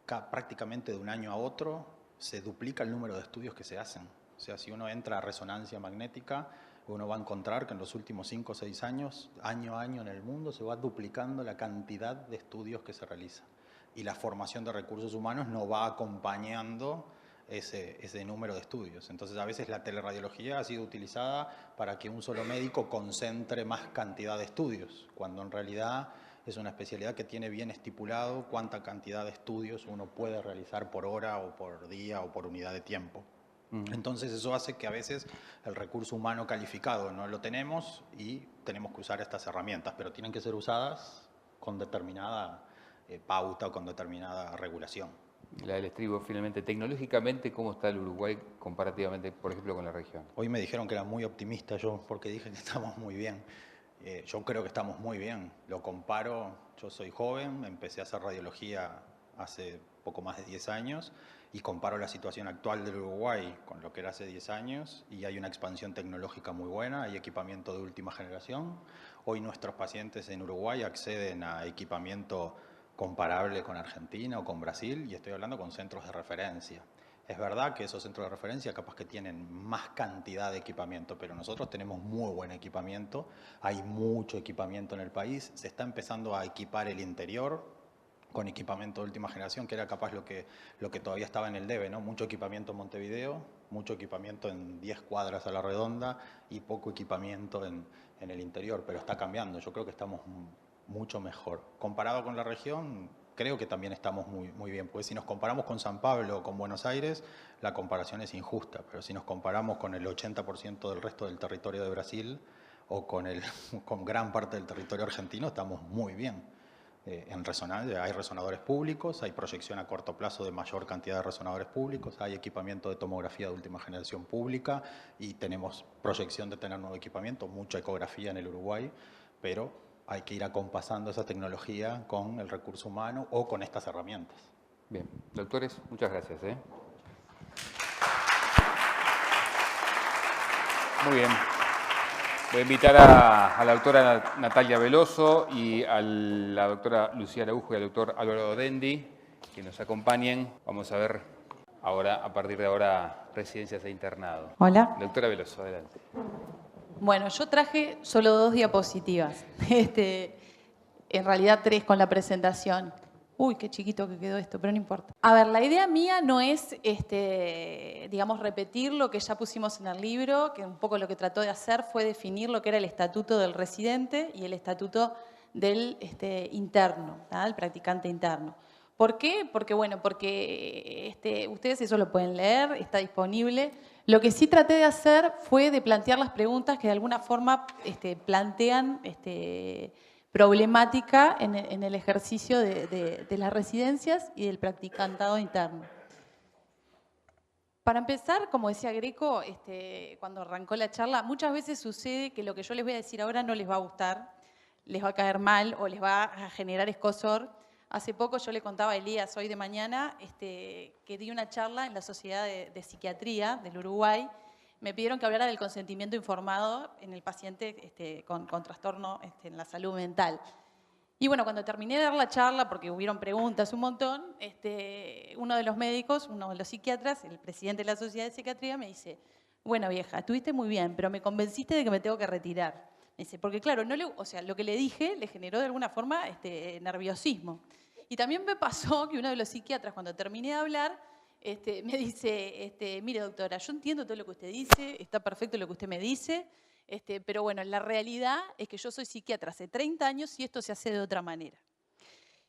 prácticamente de un año a otro, se duplica el número de estudios que se hacen. O sea, si uno entra a resonancia magnética, uno va a encontrar que en los últimos 5 o 6 años, año a año en el mundo, se va duplicando la cantidad de estudios que se realizan. Y la formación de recursos humanos no va acompañando ese número de estudios. Entonces, a veces la teleradiología ha sido utilizada para que un solo médico concentre más cantidad de estudios, cuando en realidad es una especialidad que tiene bien estipulado cuánta cantidad de estudios uno puede realizar por hora o por día o por unidad de tiempo. Entonces eso hace que a veces el recurso humano calificado no lo tenemos y tenemos que usar estas herramientas, pero tienen que ser usadas con determinada pauta o con determinada regulación. La del estribo, finalmente, tecnológicamente, ¿cómo está el Uruguay comparativamente, por ejemplo, con la región? Hoy me dijeron que era muy optimista yo, porque dije que estamos muy bien. Yo creo que estamos muy bien. Lo comparo, yo soy joven, empecé a hacer radiología hace poco más de 10 años y comparo la situación actual del Uruguay con lo que era hace 10 años y hay una expansión tecnológica muy buena, hay equipamiento de última generación. Hoy nuestros pacientes en Uruguay acceden a equipamiento comparable con Argentina o con Brasil y estoy hablando con centros de referencia. Es verdad que esos centros de referencia capaz que tienen más cantidad de equipamiento, pero nosotros tenemos muy buen equipamiento, hay mucho equipamiento en el país, se está empezando a equipar el interior con equipamiento de última generación, que era capaz lo que todavía estaba en el debe, ¿no? Mucho equipamiento en Montevideo, mucho equipamiento en 10 cuadras a la redonda y poco equipamiento en el interior, pero está cambiando, yo creo que estamos mucho mejor. Comparado con la región, creo que también estamos muy bien, porque si nos comparamos con San Pablo o con Buenos Aires, la comparación es injusta, pero si nos comparamos con el 80% del resto del territorio de Brasil o con gran parte del territorio argentino, estamos muy bien. En resonancia hay resonadores públicos, hay proyección a corto plazo de mayor cantidad de resonadores públicos, hay equipamiento de tomografía de última generación pública y tenemos proyección de tener nuevo equipamiento, mucha ecografía en el Uruguay, pero hay que ir acompasando esa tecnología con el recurso humano o con estas herramientas. Bien, doctores, muchas gracias. Muy bien. Voy a invitar a la doctora Natalia Veloso y a la doctora Lucía Araujo y al doctor Álvaro Dendi que nos acompañen. Vamos a ver ahora, a partir de ahora, residencias e internado. Hola. Doctora Veloso, adelante. Bueno, yo traje solo 2 diapositivas. En realidad 3 con la presentación. Uy, qué chiquito que quedó esto, pero no importa. A ver, la idea mía no es, digamos, repetir lo que ya pusimos en el libro, que un poco lo que trató de hacer fue definir lo que era el estatuto del residente y el estatuto del interno, ¿tá? El practicante interno. ¿Por qué? Porque ustedes eso lo pueden leer, está disponible. Lo que sí traté de hacer fue de plantear las preguntas que de alguna forma plantean problemática en el ejercicio de las residencias y del practicantado interno. Para empezar, como decía Greco, cuando arrancó la charla, muchas veces sucede que lo que yo les voy a decir ahora no les va a gustar, les va a caer mal o les va a generar escozor. Hace poco yo le contaba a Elías hoy de mañana que di una charla en la Sociedad de Psiquiatría del Uruguay. Me pidieron que hablara del consentimiento informado en el paciente con trastorno en la salud mental. Y bueno, cuando terminé de dar la charla, porque hubieron preguntas un montón, uno de los médicos, uno de los psiquiatras, el presidente de la Sociedad de Psiquiatría, me dice, bueno vieja, estuviste muy bien, pero me convenciste de que me tengo que retirar. Me dice, porque claro, lo que le dije le generó de alguna forma nerviosismo. Y también me pasó que uno de los psiquiatras, cuando terminé de hablar, me dice, mire doctora, yo entiendo todo lo que usted dice, está perfecto lo que usted me dice, Pero bueno, la realidad es que yo soy psiquiatra hace 30 años y esto se hace de otra manera.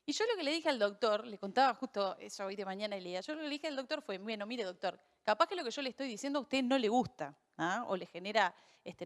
Y yo lo que le dije al doctor, le contaba justo eso hoy de mañana y leía, yo lo que le dije al doctor fue, bueno, mire doctor, capaz que lo que yo le estoy diciendo a usted no le gusta, ¿ah? O le genera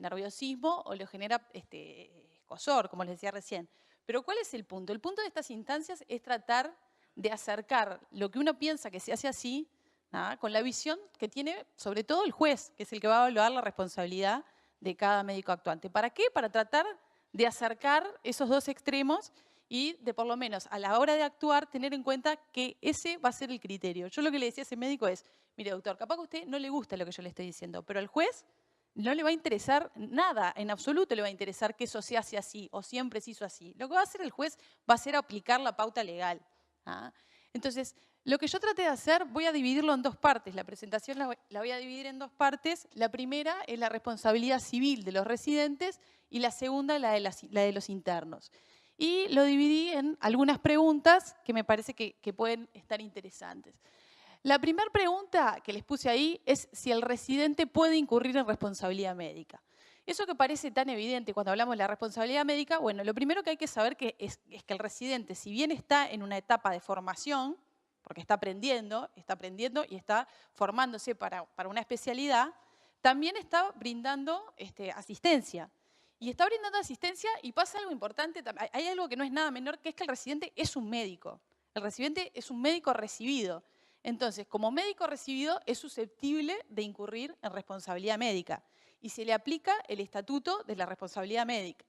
nerviosismo o le genera escozor, como les decía recién. Pero ¿cuál es el punto? El punto de estas instancias es tratar de acercar lo que uno piensa que se hace así, ¿ah? Con la visión que tiene sobre todo el juez, que es el que va a evaluar la responsabilidad de cada médico actuante. ¿Para qué? Para tratar de acercar esos dos extremos y de por lo menos a la hora de actuar tener en cuenta que ese va a ser el criterio. Yo lo que le decía a ese médico es, mire doctor, capaz que a usted no le gusta lo que yo le estoy diciendo, pero al juez no le va a interesar nada, en absoluto le va a interesar que eso se hace así o siempre se hizo así. Lo que va a hacer el juez va a ser aplicar la pauta legal. ¿Ah? Entonces, lo que yo traté de hacer, voy a dividirlo en dos partes. La presentación la voy a dividir en dos partes. La primera es la responsabilidad civil de los residentes y la segunda la de los internos. Y lo dividí en algunas preguntas que me parece que pueden estar interesantes. La primera pregunta que les puse ahí es si el residente puede incurrir en responsabilidad médica. Eso que parece tan evidente cuando hablamos de la responsabilidad médica, bueno, lo primero que hay que saber es que el residente, si bien está en una etapa de formación, porque está aprendiendo y está formándose para una especialidad, también está brindando asistencia. Y está brindando asistencia y pasa algo importante, hay algo que no es nada menor, que es que el residente es un médico. El residente es un médico recibido. Entonces, como médico recibido, es susceptible de incurrir en responsabilidad médica. Y se le aplica el estatuto de la responsabilidad médica.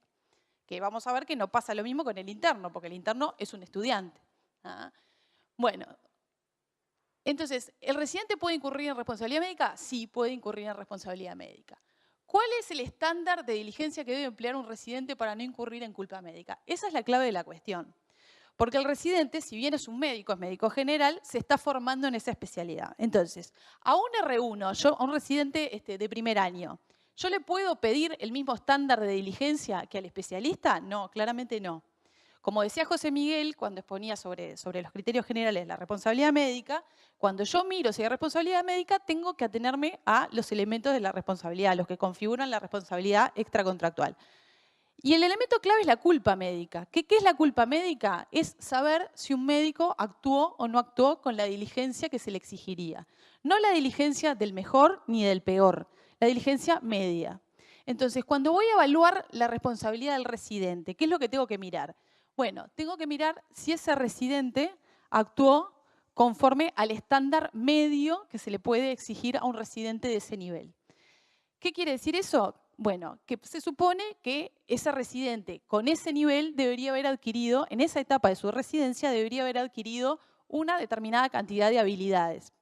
Que vamos a ver que no pasa lo mismo con el interno, porque el interno es un estudiante. ¿Ah? Bueno, entonces, ¿el residente puede incurrir en responsabilidad médica? Sí, puede incurrir en responsabilidad médica. ¿Cuál es el estándar de diligencia que debe emplear un residente para no incurrir en culpa médica? Esa es la clave de la cuestión. Porque el residente, si bien es un médico, es médico general, se está formando en esa especialidad. Entonces, a un R1, a un residente de primer año, ¿yo le puedo pedir el mismo estándar de diligencia que al especialista? No, claramente no. Como decía José Miguel cuando exponía sobre los criterios generales de la responsabilidad médica, cuando yo miro si hay responsabilidad médica, tengo que atenerme a los elementos de la responsabilidad, los que configuran la responsabilidad extracontractual. Y el elemento clave es la culpa médica. ¿Qué es la culpa médica? Es saber si un médico actuó o no actuó con la diligencia que se le exigiría. No la diligencia del mejor ni del peor, la diligencia media. Entonces, cuando voy a evaluar la responsabilidad del residente, ¿qué es lo que tengo que mirar? Bueno, tengo que mirar si ese residente actuó conforme al estándar medio que se le puede exigir a un residente de ese nivel. ¿Qué quiere decir eso? Bueno, que se supone que ese residente con ese nivel debería haber adquirido, en esa etapa de su residencia, debería haber adquirido una determinada cantidad de habilidades.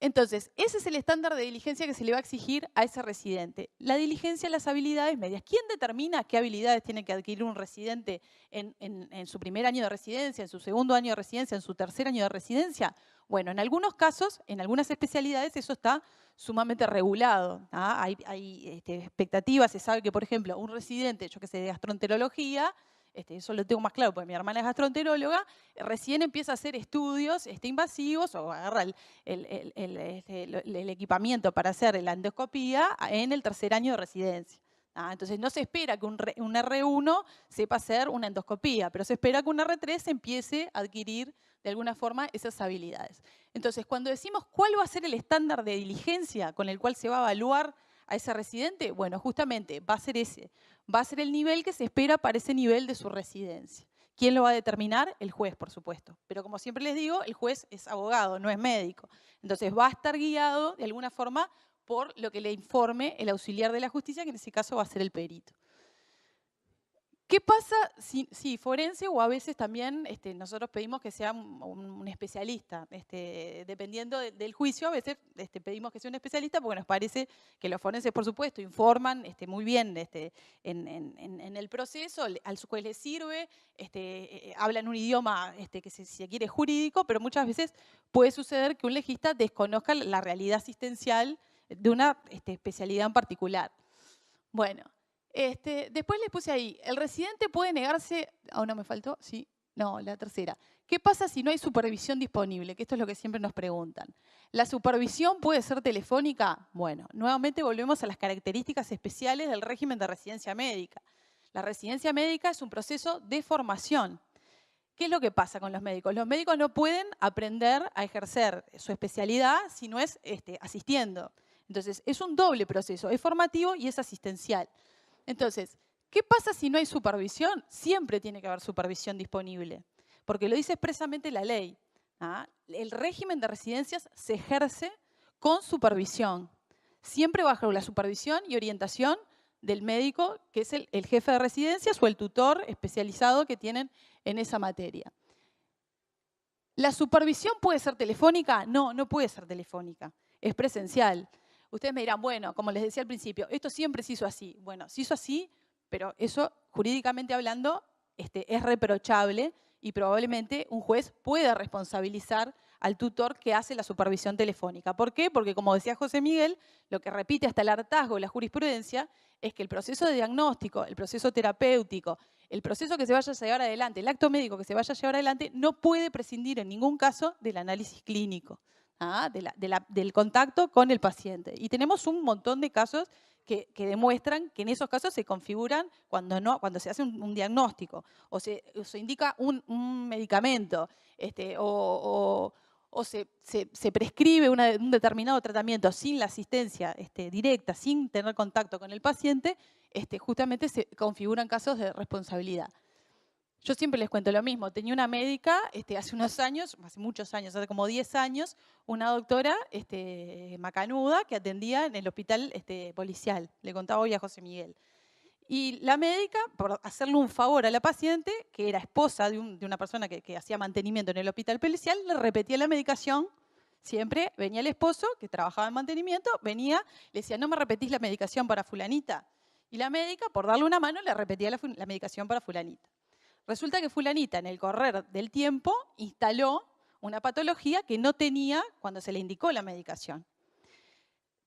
Entonces, ese es el estándar de diligencia que se le va a exigir a ese residente. La diligencia de las habilidades medias. ¿Quién determina qué habilidades tiene que adquirir un residente en su primer año de residencia, en su segundo año de residencia, en su tercer año de residencia? Bueno, en algunos casos, en algunas especialidades, eso está sumamente regulado. ¿Ah? Hay expectativas, se sabe que, por ejemplo, un residente, yo que sé, de gastroenterología, eso lo tengo más claro porque mi hermana es gastroenteróloga, recién empieza a hacer estudios invasivos o agarra el equipamiento para hacer la endoscopía en el tercer año de residencia. Entonces no se espera que un R1 sepa hacer una endoscopía, pero se espera que un R3 empiece a adquirir de alguna forma esas habilidades. Entonces, cuando decimos cuál va a ser el estándar de diligencia con el cual se va a evaluar a ese residente, bueno, justamente va a ser ese. Va a ser el nivel que se espera para ese nivel de su residencia. ¿Quién lo va a determinar? El juez, por supuesto. Pero como siempre les digo, el juez es abogado, no es médico. Entonces va a estar guiado de alguna forma por lo que le informe el auxiliar de la justicia, que en ese caso va a ser el perito. ¿Qué pasa si forense o a veces también nosotros pedimos que sea un especialista? Dependiendo del juicio, a veces pedimos que sea un especialista porque nos parece que los forenses, por supuesto, informan muy bien en el proceso, al juez le sirve, hablan un idioma que si se quiere jurídico, pero muchas veces puede suceder que un legista desconozca la realidad asistencial de una especialidad en particular. Bueno. Después les puse ahí, el residente puede negarse, no me faltó, sí, No, la tercera. ¿Qué pasa si no hay supervisión disponible? Que esto es lo que siempre nos preguntan. ¿La supervisión puede ser telefónica? Bueno, nuevamente volvemos a las características especiales del régimen de residencia médica. La residencia médica es un proceso de formación. ¿Qué es lo que pasa con los médicos? Los médicos no pueden aprender a ejercer su especialidad si no es asistiendo. Entonces, es un doble proceso, es formativo y es asistencial. Entonces, ¿qué pasa si no hay supervisión? Siempre tiene que haber supervisión disponible, porque lo dice expresamente la ley. El régimen de residencias se ejerce con supervisión, siempre bajo la supervisión y orientación del médico, que es el jefe de residencias o el tutor especializado que tienen en esa materia. ¿La supervisión puede ser telefónica? No, no puede ser telefónica, es presencial. Ustedes me dirán, bueno, como les decía al principio, esto siempre se hizo así. Bueno, se hizo así, pero eso, jurídicamente hablando, es reprochable y probablemente un juez pueda responsabilizar al tutor que hace la supervisión telefónica. ¿Por qué? Porque, como decía José Miguel, lo que repite hasta el hartazgo de la jurisprudencia es que el proceso de diagnóstico, el proceso terapéutico, el proceso que se vaya a llevar adelante, el acto médico que se vaya a llevar adelante, no puede prescindir en ningún caso del análisis clínico, del contacto con el paciente. Y tenemos un montón de casos que demuestran que en esos casos se configuran cuando se hace un diagnóstico o se indica un medicamento o se prescribe un determinado tratamiento sin la asistencia directa, sin tener contacto con el paciente, justamente se configuran casos de responsabilidad. Yo siempre les cuento lo mismo. Tenía una médica hace unos años, hace muchos años, hace como 10 años, una doctora macanuda que atendía en el hospital policial. Le contaba hoy a José Miguel. Y la médica, por hacerle un favor a la paciente, que era esposa de una persona que hacía mantenimiento en el hospital policial, le repetía la medicación. Siempre venía el esposo, que trabajaba en mantenimiento, venía, le decía, ¿no me repetís la medicación para fulanita? Y la médica, por darle una mano, le repetía la medicación para fulanita. Resulta que fulanita, en el correr del tiempo, instaló una patología que no tenía cuando se le indicó la medicación.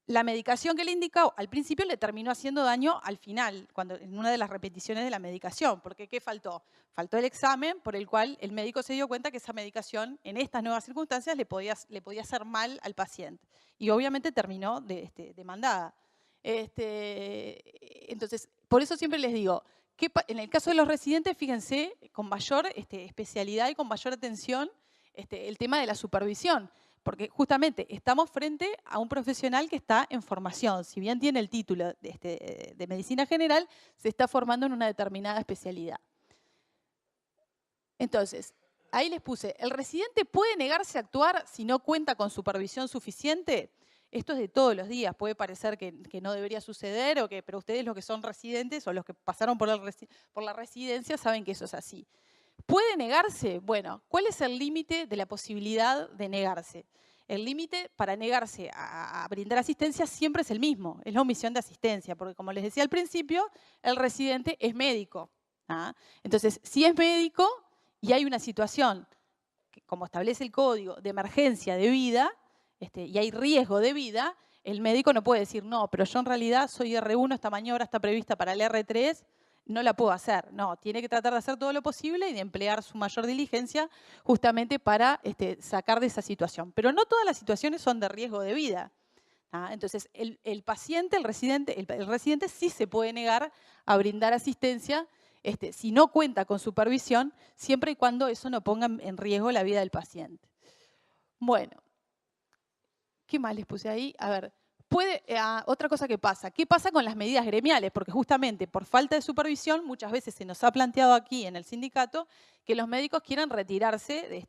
La medicación que le indicó al principio le terminó haciendo daño al final, en una de las repeticiones de la medicación. Porque ¿qué faltó? Faltó el examen por el cual el médico se dio cuenta que esa medicación, en estas nuevas circunstancias, le podía hacer mal al paciente. Y obviamente terminó demandada. Entonces, por eso siempre les digo, que en el caso de los residentes, fíjense, con mayor especialidad y con mayor atención, el tema de la supervisión. Porque justamente estamos frente a un profesional que está en formación. Si bien tiene el título de medicina general, se está formando en una determinada especialidad. Entonces, ahí les puse, ¿el residente puede negarse a actuar si no cuenta con supervisión suficiente? Esto es de todos los días, puede parecer que no debería suceder, pero ustedes los que son residentes o los que pasaron por la residencia saben que eso es así. ¿Puede negarse? Bueno, ¿cuál es el límite de la posibilidad de negarse? El límite para negarse a brindar asistencia siempre es el mismo, es la omisión de asistencia, porque como les decía al principio, el residente es médico. Entonces, si es médico y hay una situación, como establece el código, de emergencia de vida, y hay riesgo de vida, el médico no puede decir, no, pero yo en realidad soy R1, esta maniobra está prevista para el R3, no la puedo hacer. No, tiene que tratar de hacer todo lo posible y de emplear su mayor diligencia justamente para sacar de esa situación. Pero no todas las situaciones son de riesgo de vida. Entonces, el paciente, el residente sí se puede negar a brindar asistencia si no cuenta con supervisión, siempre y cuando eso no ponga en riesgo la vida del paciente. Bueno, ¿qué más les puse ahí? A ver. Otra cosa que pasa, ¿qué pasa con las medidas gremiales? Porque justamente por falta de supervisión muchas veces se nos ha planteado aquí en el sindicato que los médicos quieren retirarse,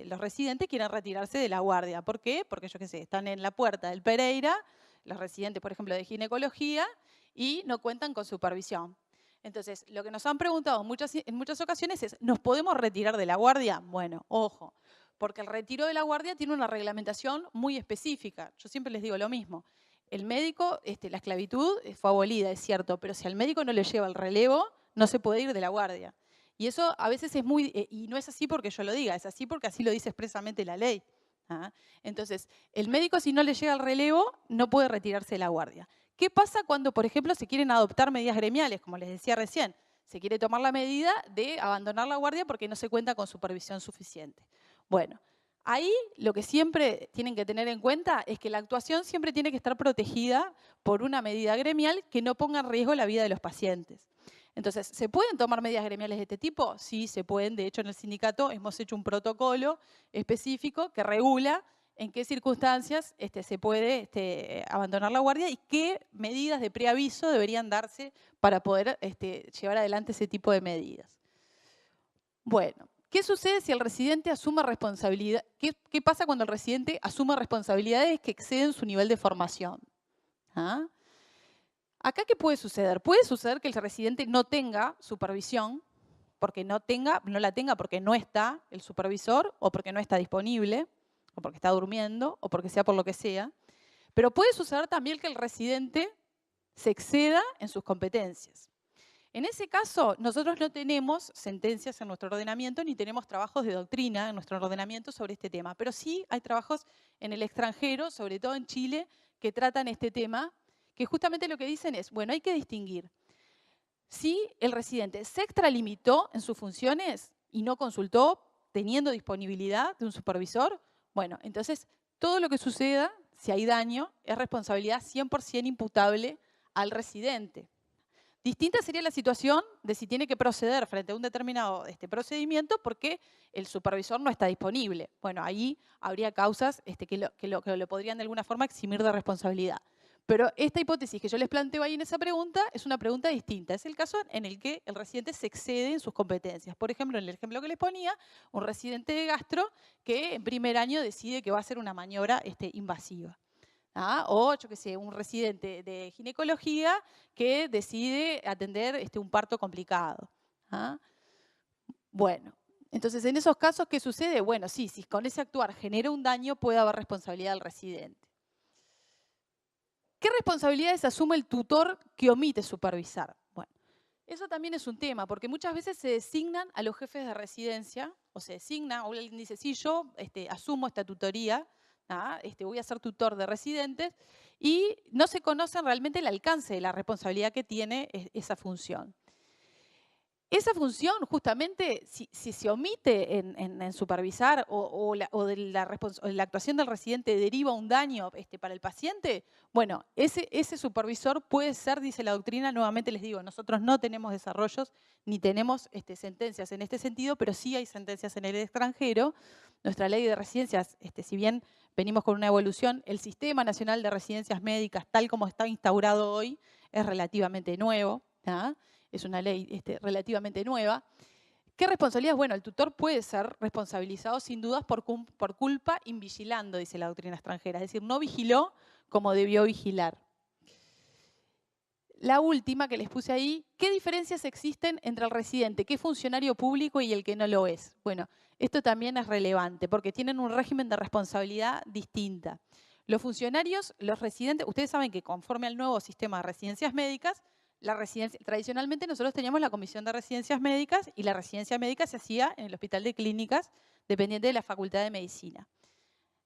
los residentes quieren retirarse de la guardia. ¿Por qué? Porque yo qué sé, están en la puerta del Pereira, los residentes, por ejemplo, de ginecología, y no cuentan con supervisión. Entonces, lo que nos han preguntado en muchas ocasiones es, ¿nos podemos retirar de la guardia? Bueno, ojo, porque el retiro de la guardia tiene una reglamentación muy específica. Yo siempre les digo lo mismo. El médico, la esclavitud fue abolida, es cierto, pero si al médico no le lleva el relevo, no se puede ir de la guardia. Y eso a veces es y no es así porque yo lo diga, es así porque así lo dice expresamente la ley. Entonces, el médico si no le llega el relevo, no puede retirarse de la guardia. ¿Qué pasa cuando, por ejemplo, se quieren adoptar medidas gremiales, como les decía recién? se quiere tomar la medida de abandonar la guardia porque no se cuenta con supervisión suficiente. Bueno, ahí lo que siempre tienen que tener en cuenta es que la actuación siempre tiene que estar protegida por una medida gremial que no ponga en riesgo la vida de los pacientes. Entonces, ¿se pueden tomar medidas gremiales de este tipo? Sí, se pueden. De hecho, en el sindicato hemos hecho un protocolo específico que regula en qué circunstancias se puede abandonar la guardia y qué medidas de preaviso deberían darse para poder llevar adelante ese tipo de medidas. Bueno, ¿qué sucede si el residente asume responsabilidad? ¿Qué pasa cuando el residente asume responsabilidades que exceden su nivel de formación? ¿Ah? Acá, ¿qué puede suceder? Puede suceder que el residente no tenga supervisión, porque no la tenga porque no está el supervisor o porque no está disponible, o porque está durmiendo, o porque sea por lo que sea. Pero puede suceder también que el residente se exceda en sus competencias. En ese caso, nosotros no tenemos sentencias en nuestro ordenamiento ni tenemos trabajos de doctrina en nuestro ordenamiento sobre este tema, pero sí hay trabajos en el extranjero, sobre todo en Chile, que tratan este tema, que justamente lo que dicen es, bueno, hay que distinguir. Si el residente se extralimitó en sus funciones y no consultó, teniendo disponibilidad de un supervisor, bueno, entonces todo lo que suceda, si hay daño, es responsabilidad 100% imputable al residente. Distinta sería la situación de si tiene que proceder frente a un determinado procedimiento porque el supervisor no está disponible. Bueno, ahí habría causas que lo podrían de alguna forma eximir de responsabilidad. Pero esta hipótesis que yo les planteo ahí en esa pregunta es una pregunta distinta. Es el caso en el que el residente se excede en sus competencias. Por ejemplo, en el ejemplo que les ponía, un residente de gastro que en primer año decide que va a hacer una maniobra invasiva. ¿Ah? O, yo qué sé, un residente de ginecología que decide atender un parto complicado. ¿Ah? Bueno, entonces en esos casos, ¿qué sucede? Bueno, sí, si con ese actuar genera un daño, puede haber responsabilidad del residente. ¿Qué responsabilidades asume el tutor que omite supervisar? Bueno, eso también es un tema, porque muchas veces se designan a los jefes de residencia, o se designa, o alguien dice, sí, yo asumo esta tutoría, voy a ser tutor de residentes, y no se conoce realmente el alcance de la responsabilidad que tiene esa función. Esa función, justamente, si se omite en supervisar o de la actuación del residente deriva un daño para el paciente, bueno, ese supervisor puede ser, dice la doctrina, nuevamente les digo, nosotros no tenemos desarrollos ni tenemos sentencias en este sentido, pero sí hay sentencias en el extranjero. Nuestra ley de residencias, si bien venimos con una evolución, el Sistema Nacional de Residencias Médicas, tal como está instaurado hoy, es relativamente nuevo, ¿tá? Es una ley relativamente nueva. ¿Qué responsabilidades? Bueno, el tutor puede ser responsabilizado sin dudas por culpa invigilando, dice la doctrina extranjera, es decir, no vigiló como debió vigilar. La última que les puse ahí, ¿qué diferencias existen entre el residente que es funcionario público y el que no lo es? Bueno, esto también es relevante porque tienen un régimen de responsabilidad distinta. Los funcionarios, los residentes, ustedes saben que conforme al nuevo sistema de residencias médicas, tradicionalmente nosotros teníamos la Comisión de Residencias Médicas y la residencia médica se hacía en el Hospital de Clínicas, dependiente de la Facultad de Medicina.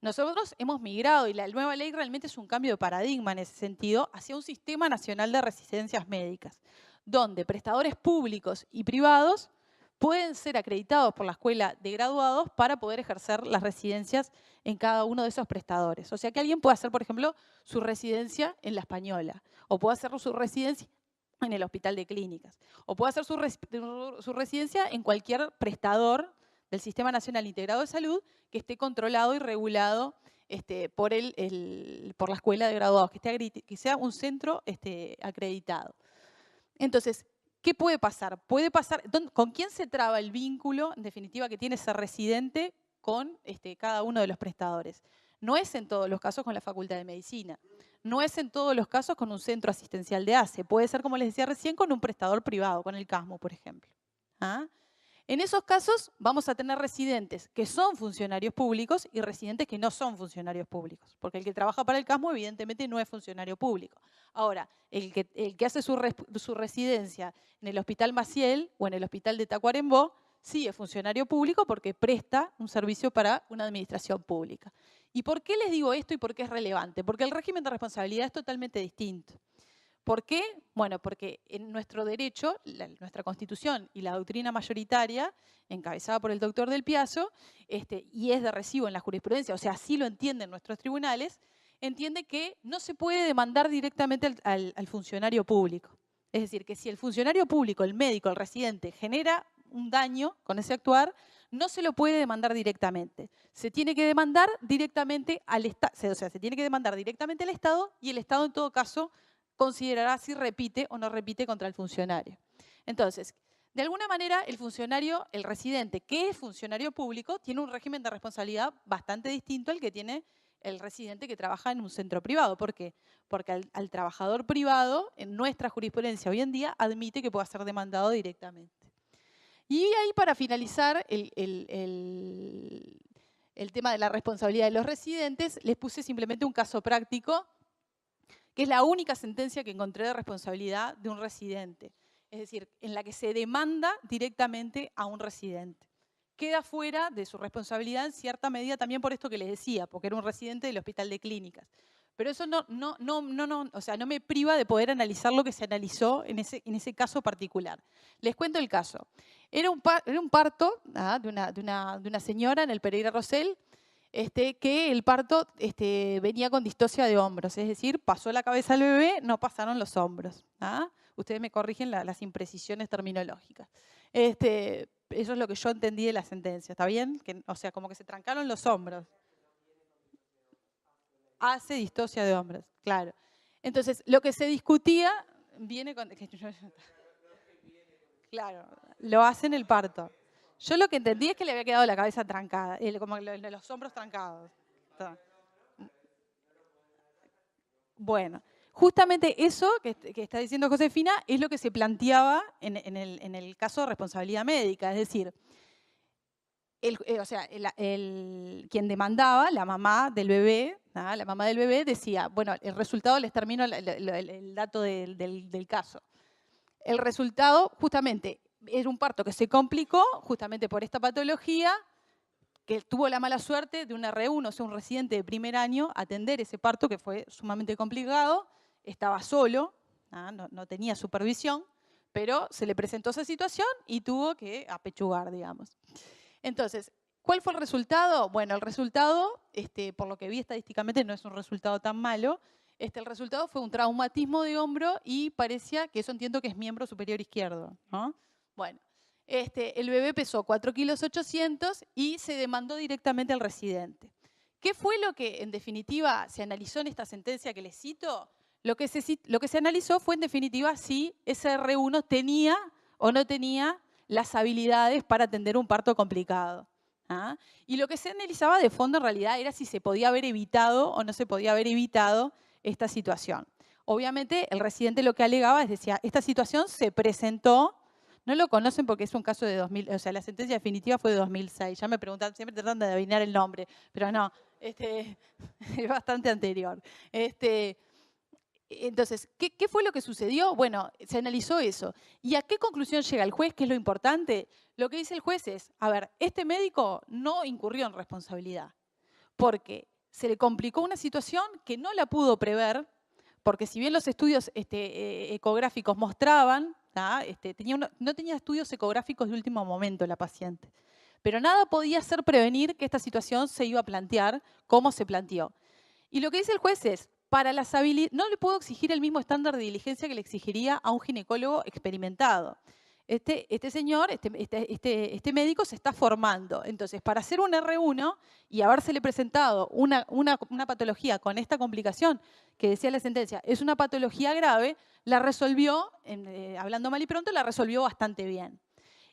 Nosotros hemos migrado y la nueva ley realmente es un cambio de paradigma en ese sentido hacia un Sistema Nacional de Residencias Médicas, donde prestadores públicos y privados pueden ser acreditados por la Escuela de Graduados para poder ejercer las residencias en cada uno de esos prestadores. O sea que alguien puede hacer, por ejemplo, su residencia en La Española o puede hacer su residencia en el Hospital de Clínicas, o puede hacer su residencia en cualquier prestador del Sistema Nacional Integrado de Salud que esté controlado y regulado por la Escuela de Graduados, que sea un centro acreditado. Entonces, ¿qué puede pasar? ¿Con quién se traba el vínculo, en definitiva, que tiene ese residente con cada uno de los prestadores? No es en todos los casos con la Facultad de Medicina. No es en todos los casos con un centro asistencial de ACE. Puede ser, como les decía recién, con un prestador privado, con el CASMU, por ejemplo. ¿Ah? En esos casos vamos a tener residentes que son funcionarios públicos y residentes que no son funcionarios públicos. Porque el que trabaja para el CASMU evidentemente no es funcionario público. Ahora, el que hace su residencia en el Hospital Maciel o en el Hospital de Tacuarembó, sí es funcionario público porque presta un servicio para una administración pública. ¿Y por qué les digo esto y por qué es relevante? Porque el régimen de responsabilidad es totalmente distinto. ¿Por qué? Bueno, porque en nuestro derecho, nuestra Constitución y la doctrina mayoritaria, encabezada por el doctor Del Piazzo, y es de recibo en la jurisprudencia, o sea, así lo entienden nuestros tribunales, entiende que no se puede demandar directamente al funcionario público. Es decir, que si el funcionario público, el médico, el residente, genera un daño con ese actuar, no se lo puede demandar directamente. Se tiene que demandar directamente al Estado, o sea, se tiene que demandar directamente al Estado y el Estado en todo caso considerará si repite o no repite contra el funcionario. Entonces, de alguna manera el funcionario, el residente que es funcionario público, tiene un régimen de responsabilidad bastante distinto al que tiene el residente que trabaja en un centro privado. ¿Por qué? Porque al trabajador privado, en nuestra jurisprudencia hoy en día, admite que pueda ser demandado directamente. Y ahí, para finalizar el tema de la responsabilidad de los residentes, les puse simplemente un caso práctico, que es la única sentencia que encontré de responsabilidad de un residente. Es decir, en la que se demanda directamente a un residente. Queda fuera de su responsabilidad en cierta medida también por esto que les decía, porque era un residente del Hospital de Clínicas. Pero eso no me priva de poder analizar lo que se analizó en ese caso particular. Les cuento el caso. Era un parto de una señora en el Pereira Rosell, que el parto venía con distocia de hombros, es decir, pasó la cabeza al bebé, no pasaron los hombros. Ustedes me corrigen las imprecisiones terminológicas. Eso es lo que yo entendí de la sentencia, ¿está bien? O sea, como que se trancaron los hombros. Hace distocia de hombros, claro. Entonces, lo que se discutía viene con... Claro, lo hace en el parto. Yo lo que entendí es que le había quedado la cabeza trancada, como los hombros trancados. Bueno, justamente eso que está diciendo Josefina es lo que se planteaba en el caso de responsabilidad médica. Es decir, quien demandaba, la mamá del bebé, decía, bueno, el resultado, les termino el dato del caso. El resultado, justamente, era un parto que se complicó justamente por esta patología, que tuvo la mala suerte de un R1, o sea, un residente de primer año, atender ese parto que fue sumamente complicado, estaba solo, no tenía supervisión, pero se le presentó esa situación y tuvo que apechugar, digamos. Entonces, ¿cuál fue el resultado? Bueno, el resultado, por lo que vi estadísticamente, no es un resultado tan malo. El resultado fue un traumatismo de hombro y parecía que eso entiendo que es miembro superior izquierdo, ¿no? Bueno, el bebé pesó 4,8 kilos y se demandó directamente al residente. ¿Qué fue lo que en definitiva se analizó en esta sentencia que les cito? Lo que se analizó fue en definitiva si ese R1 tenía o no tenía las habilidades para atender un parto complicado. Y lo que se analizaba de fondo en realidad era si se podía haber evitado o no se podía haber evitado esta situación. Obviamente el residente lo que alegaba es, decía, esta situación se presentó, no lo conocen porque es un caso de 2000, o sea, la sentencia definitiva fue de 2006, ya me preguntan, siempre tratan de adivinar el nombre, pero no, es bastante anterior. Entonces, ¿qué fue lo que sucedió? Bueno, se analizó eso. ¿Y a qué conclusión llega el juez? ¿Qué es lo importante? Lo que dice el juez es, a ver, este médico no incurrió en responsabilidad porque se le complicó una situación que no la pudo prever, porque si bien los estudios ecográficos mostraban, no tenía estudios ecográficos de último momento la paciente, pero nada podía hacer prevenir que esta situación se iba a plantear como se planteó. Y lo que dice el juez es, no le puedo exigir el mismo estándar de diligencia que le exigiría a un ginecólogo experimentado. Este médico se está formando. Entonces, para hacer un R1 y habérsele presentado una patología con esta complicación, que decía la sentencia, es una patología grave, la resolvió, hablando mal y pronto, la resolvió bastante bien.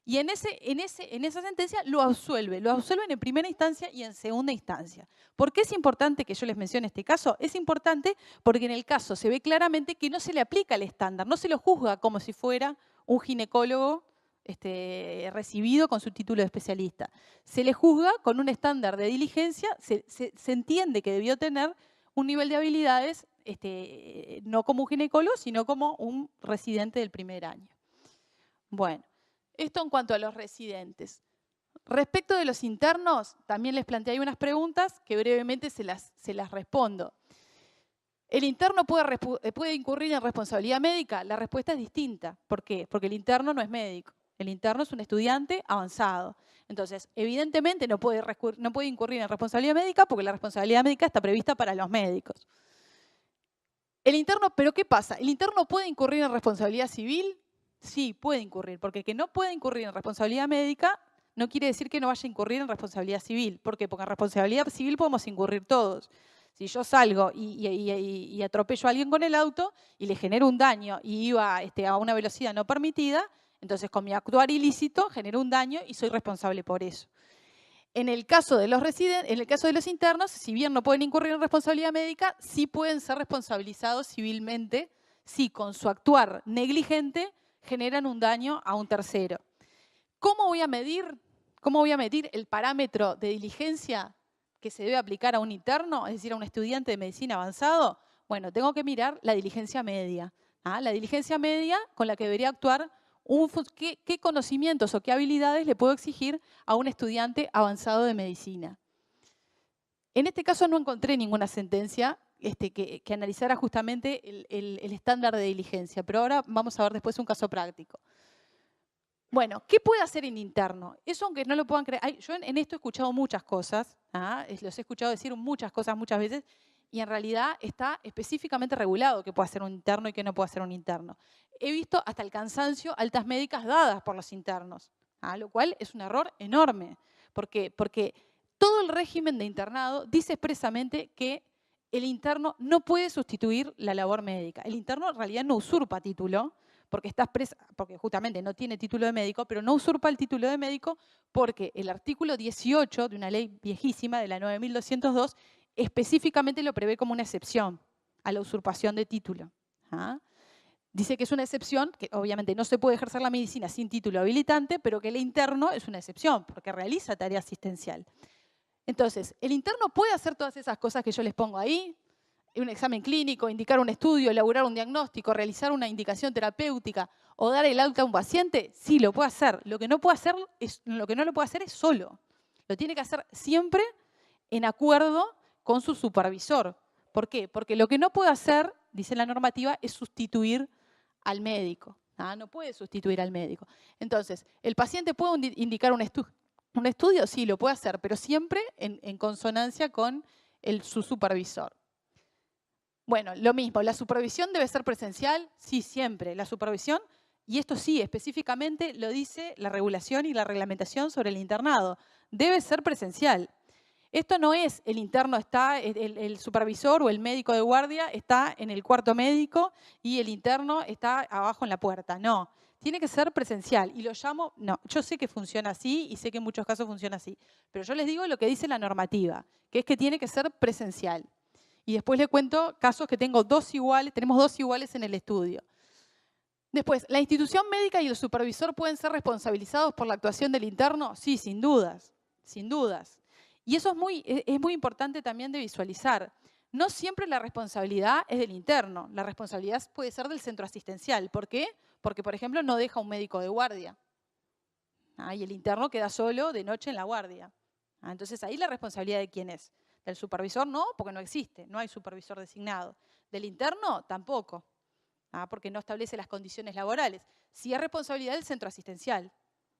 Y en esa sentencia lo absuelven en primera instancia y en segunda instancia. ¿Por qué es importante que yo les mencione este caso? Es importante porque en el caso se ve claramente que no se le aplica el estándar, no se lo juzga como si fuera un ginecólogo recibido con su título de especialista. Se le juzga con un estándar de diligencia, se entiende que debió tener un nivel de habilidades no como un ginecólogo, sino como un residente del primer año. Bueno, esto en cuanto a los residentes. Respecto de los internos, también les planteé unas preguntas que brevemente se las respondo. ¿El interno puede incurrir en responsabilidad médica? La respuesta es distinta. ¿Por qué? Porque el interno no es médico. El interno es un estudiante avanzado. Entonces, evidentemente no puede incurrir en responsabilidad médica porque la responsabilidad médica está prevista para los médicos. El interno, ¿pero qué pasa? ¿El interno puede incurrir en responsabilidad civil? Sí, puede incurrir, porque el que no puede incurrir en responsabilidad médica no quiere decir que no vaya a incurrir en responsabilidad civil. ¿Por qué? Porque en responsabilidad civil podemos incurrir todos. Si yo salgo y atropello a alguien con el auto y le genero un daño y iba a una velocidad no permitida, entonces con mi actuar ilícito genero un daño y soy responsable por eso. En el caso de los internos, si bien no pueden incurrir en responsabilidad médica, sí pueden ser responsabilizados civilmente si con su actuar negligente generan un daño a un tercero. ¿Cómo voy a medir el parámetro de diligencia que se debe aplicar a un interno, es decir, a un estudiante de medicina avanzado? Bueno, tengo que mirar la diligencia media. La diligencia media con la que debería actuar, qué conocimientos o qué habilidades le puedo exigir a un estudiante avanzado de medicina. En este caso no encontré ninguna sentencia que analizara justamente el estándar de diligencia, pero ahora vamos a ver después un caso práctico. Bueno, ¿qué puede hacer el interno? Eso, aunque no lo puedan creer, yo en esto he escuchado muchas cosas, los he escuchado decir muchas cosas muchas veces, y en realidad está específicamente regulado qué puede hacer un interno y qué no puede hacer un interno. He visto hasta el cansancio altas médicas dadas por los internos, lo cual es un error enorme. ¿Por qué? Porque todo el régimen de internado dice expresamente que el interno no puede sustituir la labor médica. El interno en realidad no usurpa título, porque justamente no tiene título de médico, pero no usurpa el título de médico porque el artículo 18 de una ley viejísima, de la 9202, específicamente lo prevé como una excepción a la usurpación de título. Dice que es una excepción, que obviamente no se puede ejercer la medicina sin título habilitante, pero que el interno es una excepción porque realiza tarea asistencial. Entonces, ¿el interno puede hacer todas esas cosas que yo les pongo ahí? Un examen clínico, indicar un estudio, elaborar un diagnóstico, realizar una indicación terapéutica o dar el alta a un paciente, sí, lo puede hacer. Lo que no lo puede hacer es solo. Lo tiene que hacer siempre en acuerdo con su supervisor. ¿Por qué? Porque lo que no puede hacer, dice la normativa, es sustituir al médico. No puede sustituir al médico. Entonces, ¿el paciente puede indicar un estudio? Sí, lo puede hacer, pero siempre en consonancia con su supervisor. Bueno, lo mismo, ¿la supervisión debe ser presencial? Sí, siempre. La supervisión, y esto sí, específicamente lo dice la regulación y la reglamentación sobre el internado, debe ser presencial. Esto no es el interno está, el supervisor o el médico de guardia está en el cuarto médico y el interno está abajo en la puerta. No, tiene que ser presencial. Y lo llamo, no, yo sé que funciona así y sé que en muchos casos funciona así, pero yo les digo lo que dice la normativa, que es que tiene que ser presencial. Y después les cuento casos que tenemos dos iguales en el estudio. Después, ¿la institución médica y el supervisor pueden ser responsabilizados por la actuación del interno? Sí, sin dudas, sin dudas. Y eso es muy importante también de visualizar. No siempre la responsabilidad es del interno, la responsabilidad puede ser del centro asistencial. ¿Por qué? Porque, por ejemplo, no deja un médico de guardia. Y el interno queda solo de noche en la guardia. Entonces, ahí la responsabilidad de quién es. Del supervisor no, porque no existe, no hay supervisor designado. Del interno tampoco, porque no establece las condiciones laborales. Sí es responsabilidad del centro asistencial,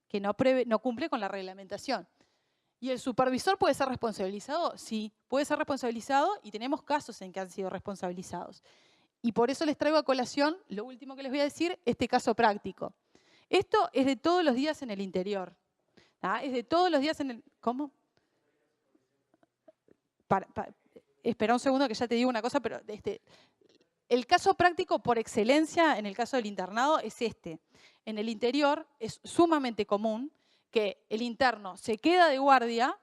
que no cumple con la reglamentación. ¿Y el supervisor puede ser responsabilizado? Sí, puede ser responsabilizado y tenemos casos en que han sido responsabilizados. Y por eso les traigo a colación, lo último que les voy a decir, este caso práctico. Esto es de todos los días en el interior. Es de todos los días en el... ¿Cómo? Espera un segundo que ya te digo una cosa, pero el caso práctico por excelencia en el caso del internado es este. En el interior es sumamente común que el interno se queda de guardia,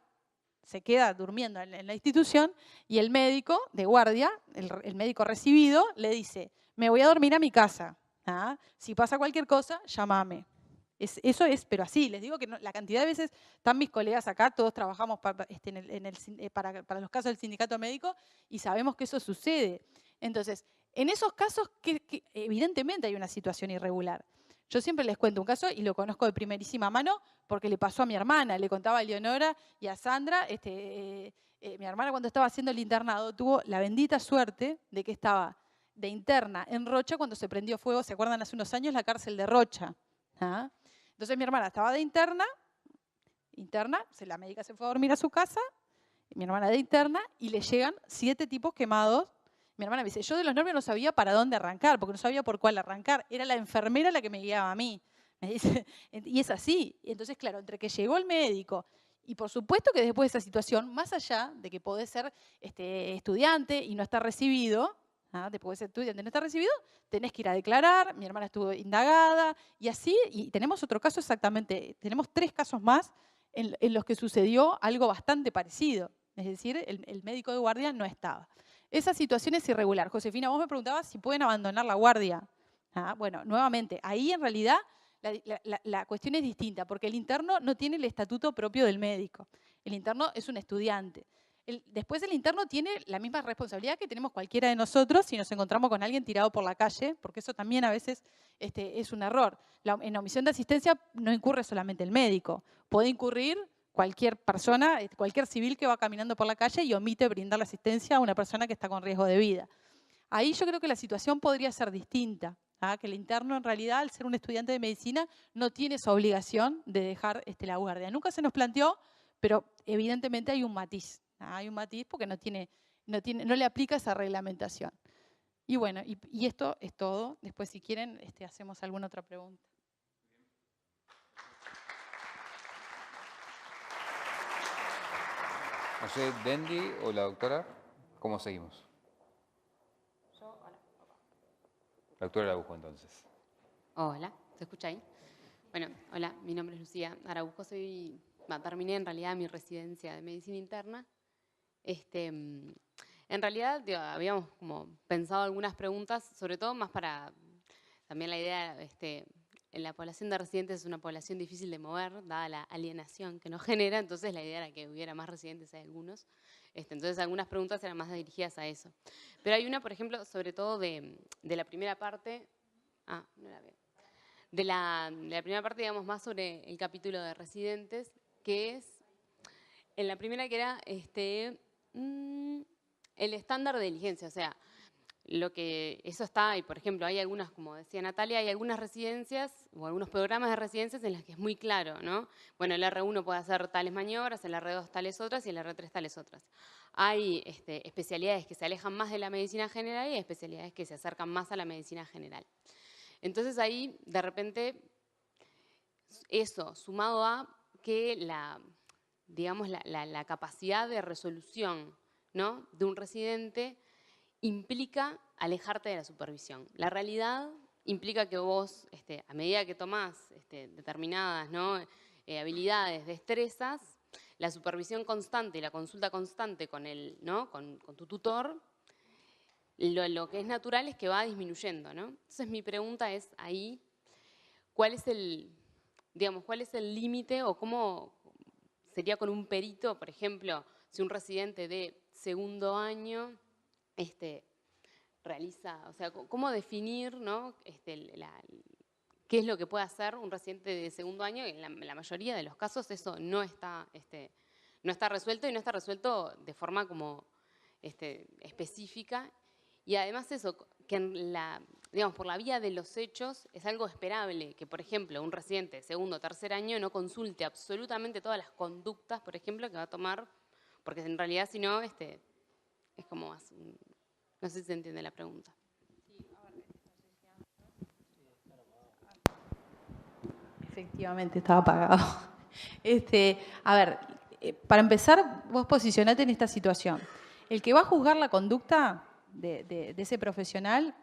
se queda durmiendo en la institución y el médico de guardia, el médico recibido, le dice, me voy a dormir a mi casa. Si pasa cualquier cosa, llámame. Eso es, pero así, les digo que no, la cantidad de veces, están mis colegas acá, todos trabajamos para los casos del sindicato médico y sabemos que eso sucede. Entonces, en esos casos, que evidentemente hay una situación irregular. Yo siempre les cuento un caso y lo conozco de primerísima mano porque le pasó a mi hermana, le contaba a Leonora y a Sandra Mi hermana cuando estaba haciendo el internado tuvo la bendita suerte de que estaba de interna en Rocha cuando se prendió fuego, ¿se acuerdan hace unos años? La cárcel de Rocha. ¿Ah? Entonces mi hermana estaba de interna, la médica se fue a dormir a su casa, mi hermana de interna, y le llegan 7 tipos quemados. Mi hermana me dice, yo de los nervios no sabía para dónde arrancar, porque no sabía por cuál arrancar. Era la enfermera la que me guiaba a mí. Me dice, y es así. Y entonces, claro, entre que llegó el médico, y por supuesto que después de esa situación, más allá de que podés ser estudiante y no estar recibido, te podés ser estudiante y no estar recibido, tenés que ir a declarar, mi hermana estuvo indagada, y así, y tenemos otro caso exactamente, tenemos 3 casos más en los que sucedió algo bastante parecido. Es decir, el médico de guardia no estaba. Esa situación es irregular. Josefina, vos me preguntabas si pueden abandonar la guardia. Bueno, nuevamente, ahí en realidad la cuestión es distinta, porque el interno no tiene el estatuto propio del médico. El interno es un estudiante. Después el interno tiene la misma responsabilidad que tenemos cualquiera de nosotros si nos encontramos con alguien tirado por la calle, porque eso también a veces es un error. En la omisión de asistencia no incurre solamente el médico, puede incurrir cualquier persona, cualquier civil que va caminando por la calle y omite brindar la asistencia a una persona que está con riesgo de vida. Ahí yo creo que la situación podría ser distinta, que el interno en realidad, al ser un estudiante de medicina, no tiene esa obligación de dejar la guardia. Nunca se nos planteó, pero evidentemente hay un matiz. Hay un matiz porque no le aplica esa reglamentación. Y bueno, y esto es todo. Después, si quieren, hacemos alguna otra pregunta. No sé, Dendi o la doctora, ¿cómo seguimos? La doctora Araujo, entonces. Hola, ¿se escucha ahí? Bueno, hola, mi nombre es Lucía Araujo, terminé en realidad mi residencia de medicina interna. En realidad habíamos como pensado algunas preguntas, sobre todo más para también la idea, en la población de residentes es una población difícil de mover, dada la alienación que nos genera, entonces la idea era que hubiera más residentes, hay algunos. Entonces algunas preguntas eran más dirigidas a eso. Pero hay una, por ejemplo, sobre todo de la primera parte, no la veo. De la primera parte, digamos, más sobre el capítulo de residentes, que es, en la primera que era el estándar de diligencia, o sea, eso está, y por ejemplo, hay algunas, como decía Natalia, hay algunas residencias o algunos programas de residencias en las que es muy claro, ¿no? Bueno, el R1 puede hacer tales maniobras, el R2 tales otras y el R3 tales otras. Hay especialidades que se alejan más de la medicina general y hay especialidades que se acercan más a la medicina general. Entonces ahí, de repente, eso, sumado a que digamos, la capacidad de resolución, ¿no?, de un residente implica alejarte de la supervisión. La realidad implica que vos, a medida que tomás determinadas, ¿no?, habilidades, destrezas, la supervisión constante y la consulta constante con tu tutor, lo que es natural es que va disminuyendo, ¿no? Entonces mi pregunta es ahí, ¿cuál es el límite o cómo sería con un perito, por ejemplo, si un residente de segundo año realiza, o sea, cómo definir, ¿no?, qué es lo que puede hacer un residente de segundo año? En la mayoría de los casos eso no está resuelto y no está resuelto de forma como específica. Y además eso, que digamos, por la vía de los hechos es algo esperable, que por ejemplo un residente de segundo o tercer año no consulte absolutamente todas las conductas, por ejemplo, que va a tomar, porque en realidad si no, es como más, no sé si se entiende la pregunta. Efectivamente, estaba apagado. A ver, para empezar, vos posicionate en esta situación. El que va a juzgar la conducta de ese profesional,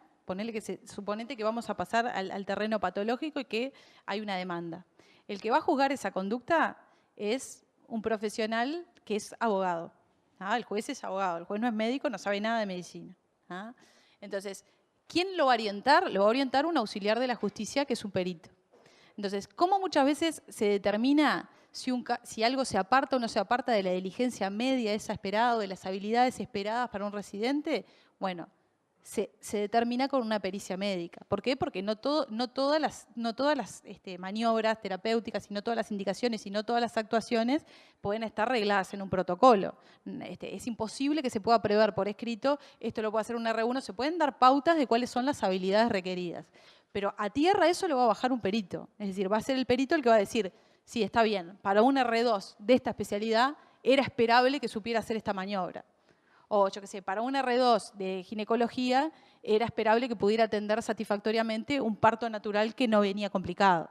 suponete que vamos a pasar al terreno patológico y que hay una demanda. El que va a juzgar esa conducta es un profesional que es abogado. El juez es abogado, el juez no es médico, no sabe nada de medicina. Entonces, ¿quién lo va a orientar? Lo va a orientar un auxiliar de la justicia que es un perito. Entonces, ¿cómo muchas veces se determina si algo se aparta o no se aparta de la diligencia media esa esperada o de las habilidades esperadas para un residente? Bueno, se determina con una pericia médica. ¿Por qué? Porque no todas las maniobras terapéuticas, y no todas las indicaciones, y no todas las actuaciones pueden estar regladas en un protocolo. Es imposible que se pueda prever por escrito, esto lo puede hacer un R1, se pueden dar pautas de cuáles son las habilidades requeridas. Pero a tierra eso lo va a bajar un perito. Es decir, va a ser el perito el que va a decir, sí, está bien, para un R2 de esta especialidad era esperable que supiera hacer esta maniobra. O, yo qué sé, para un R2 de ginecología era esperable que pudiera atender satisfactoriamente un parto natural que no venía complicado.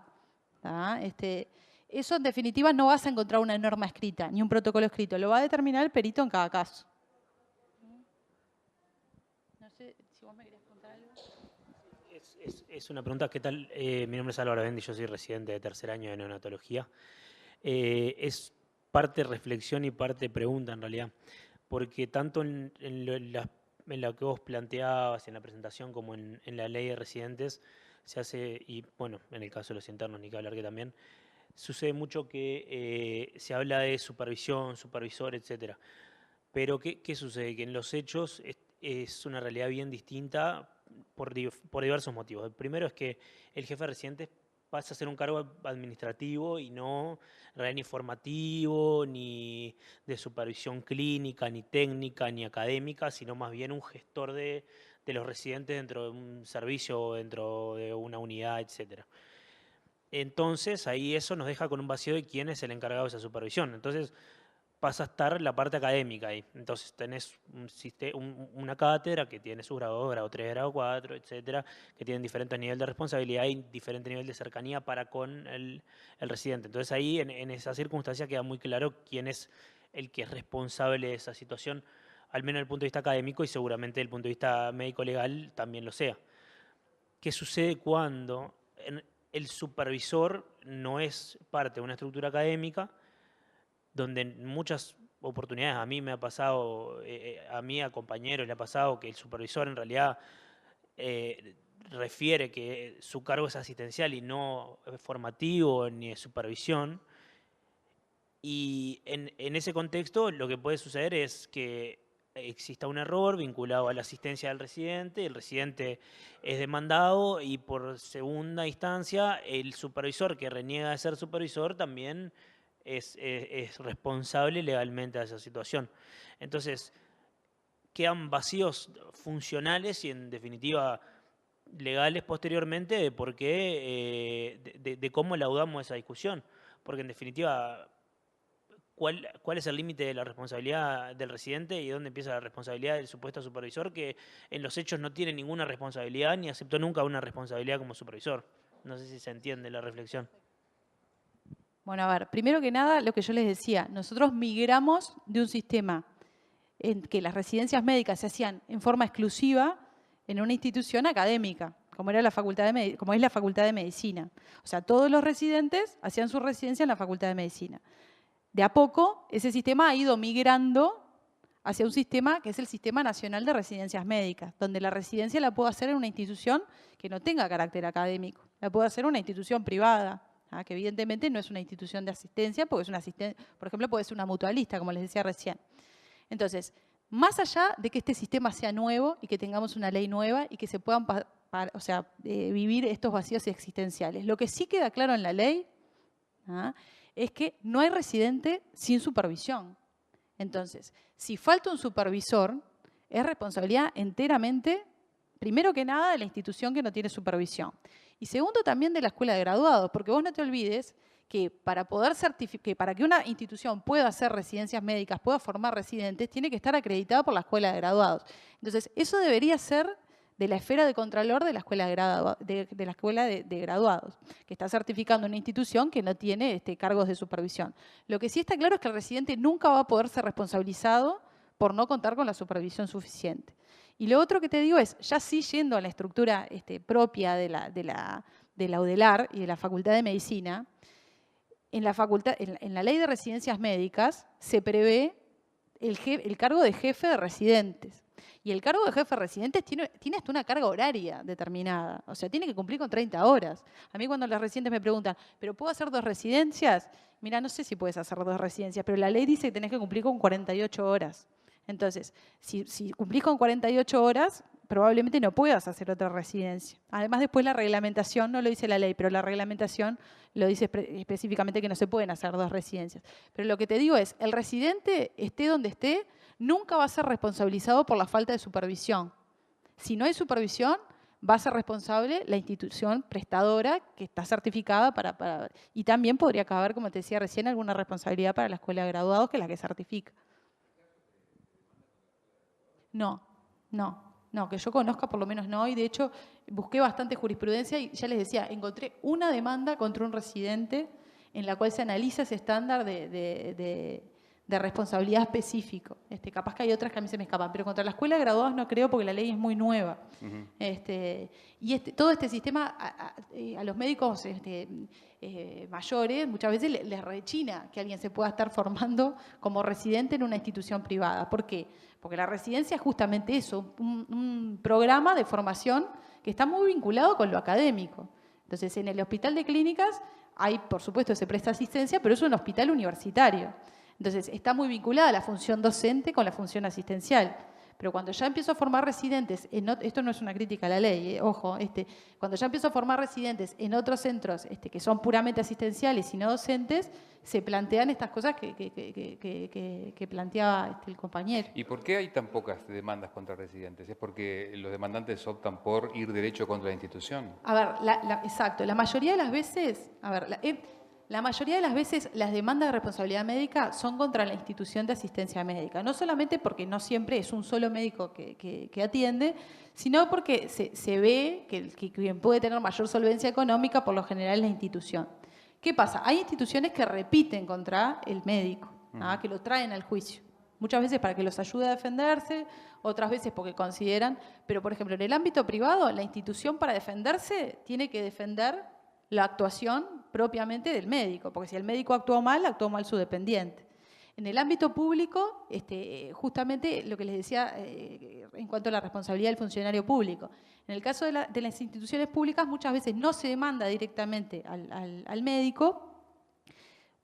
Eso, en definitiva, no vas a encontrar una norma escrita, ni un protocolo escrito. Lo va a determinar el perito en cada caso. No sé si vos me querías contar algo. Es una pregunta, ¿qué tal? Mi nombre es Álvaro Bendi, yo soy residente de tercer año de neonatología. Es parte reflexión y parte pregunta, en realidad. Porque tanto en lo que vos planteabas en la presentación como en la ley de residentes se hace, y bueno, en el caso de los internos, ni que hablar que también, sucede mucho que se habla de supervisión, supervisor, etc. Pero ¿qué sucede? Que en los hechos es una realidad bien distinta por diversos motivos. El primero es que el jefe de residentes pasa a ser un cargo administrativo y no ni formativo, ni de supervisión clínica, ni técnica, ni académica, sino más bien un gestor de los residentes dentro de un servicio, dentro de una unidad, etc. Entonces, ahí eso nos deja con un vacío de quién es el encargado de esa supervisión. Entonces, pasa a estar la parte académica ahí. Entonces tenés una cátedra que tiene sus grados 2, grado 3, grado 4, etcétera, que tienen diferentes niveles de responsabilidad y diferente nivel de cercanía para con el residente. Entonces ahí, en esa circunstancia, queda muy claro quién es el que es responsable de esa situación, al menos desde el punto de vista académico y seguramente desde el punto de vista médico-legal también lo sea. ¿Qué sucede cuando el supervisor no es parte de una estructura académica, donde en muchas oportunidades a mí me ha pasado, a compañeros le ha pasado que el supervisor en realidad refiere que su cargo es asistencial y no formativo ni de supervisión? Y en ese contexto lo que puede suceder es que exista un error vinculado a la asistencia del residente, el residente es demandado y por segunda instancia el supervisor que reniega de ser supervisor también es responsable legalmente de esa situación. Entonces, quedan vacíos funcionales y, en definitiva, legales posteriormente de por qué, de cómo laudamos esa discusión. Porque, en definitiva, ¿cuál es el límite de la responsabilidad del residente y dónde empieza la responsabilidad del supuesto supervisor, que en los hechos no tiene ninguna responsabilidad ni aceptó nunca una responsabilidad como supervisor? No sé si se entiende la reflexión. Bueno, a ver, primero que nada, lo que yo les decía, nosotros migramos de un sistema en que las residencias médicas se hacían en forma exclusiva en una institución académica, como es la Facultad de Medicina. O sea, todos los residentes hacían su residencia en la Facultad de Medicina. De a poco, ese sistema ha ido migrando hacia un sistema que es el Sistema Nacional de Residencias Médicas, donde la residencia la puedo hacer en una institución que no tenga carácter académico, la puedo hacer en una institución privada, que evidentemente no es una institución de asistencia, porque es una asistencia, por ejemplo, puede ser una mutualista, como les decía recién. Entonces, más allá de que este sistema sea nuevo y que tengamos una ley nueva y que se puedan vivir estos vacíos existenciales, lo que sí queda claro en la ley es que no hay residente sin supervisión. Entonces, si falta un supervisor, es responsabilidad enteramente, primero que nada, de la institución que no tiene supervisión. Y segundo, también de la escuela de graduados, porque vos no te olvides que para que una institución pueda hacer residencias médicas, pueda formar residentes, tiene que estar acreditada por la escuela de graduados. Entonces, eso debería ser de la esfera de contralor de la escuela de graduados, que está certificando una institución que no tiene cargos de supervisión. Lo que sí está claro es que el residente nunca va a poder ser responsabilizado por no contar con la supervisión suficiente. Y lo otro que te digo es, ya sí yendo a la estructura propia de la UDELAR y de la Facultad de Medicina, en la ley de residencias médicas se prevé el cargo de jefe de residentes. Y el cargo de jefe de residentes tiene hasta una carga horaria determinada. O sea, tiene que cumplir con 30 horas. A mí cuando los residentes me preguntan, ¿pero puedo hacer 2 residencias? Mira, no sé si puedes hacer 2 residencias, pero la ley dice que tenés que cumplir con 48 horas. Entonces, si cumplís con 48 horas, probablemente no puedas hacer otra residencia. Además, después la reglamentación, no lo dice la ley, pero la reglamentación lo dice específicamente que no se pueden hacer 2 residencias. Pero lo que te digo es, el residente, esté donde esté, nunca va a ser responsabilizado por la falta de supervisión. Si no hay supervisión, va a ser responsable la institución prestadora que está certificada y también podría caber, como te decía recién, alguna responsabilidad para la escuela de graduados, que es la que certifica. No, que yo conozca por lo menos no, y de hecho busqué bastante jurisprudencia y ya les decía, encontré una demanda contra un residente en la cual se analiza ese estándar de responsabilidad específico. Capaz que hay otras que a mí se me escapan, pero contra la escuela de graduados no creo porque la ley es muy nueva. Todo este sistema a los médicos mayores muchas veces les rechina que alguien se pueda estar formando como residente en una institución privada. ¿Por qué? Porque la residencia es justamente eso, un programa de formación que está muy vinculado con lo académico. Entonces, en el hospital de clínicas por supuesto, se presta asistencia, pero es un hospital universitario. Entonces, está muy vinculada la función docente con la función asistencial. Pero cuando ya empiezo a formar residentes, esto no es una crítica a la ley, ojo, cuando ya empiezo a formar residentes en otros centros que son puramente asistenciales y no docentes, se plantean estas cosas que planteaba el compañero. ¿Y por qué hay tan pocas demandas contra residentes? ¿Es porque los demandantes optan por ir derecho contra la institución? A ver, exacto, la mayoría de las veces, las demandas de responsabilidad médica son contra la institución de asistencia médica. No solamente porque no siempre es un solo médico que atiende, sino porque se ve que quien puede tener mayor solvencia económica por lo general es la institución. ¿Qué pasa? Hay instituciones que repiten contra el médico, que lo traen al juicio. Muchas veces para que los ayude a defenderse, otras veces porque consideran, pero por ejemplo en el ámbito privado, la institución para defenderse tiene que defender la actuación propiamente del médico, porque si el médico actuó mal su dependiente. En el ámbito público, justamente lo que les decía en cuanto a la responsabilidad del funcionario público. En el caso de las instituciones públicas, muchas veces no se demanda directamente al médico.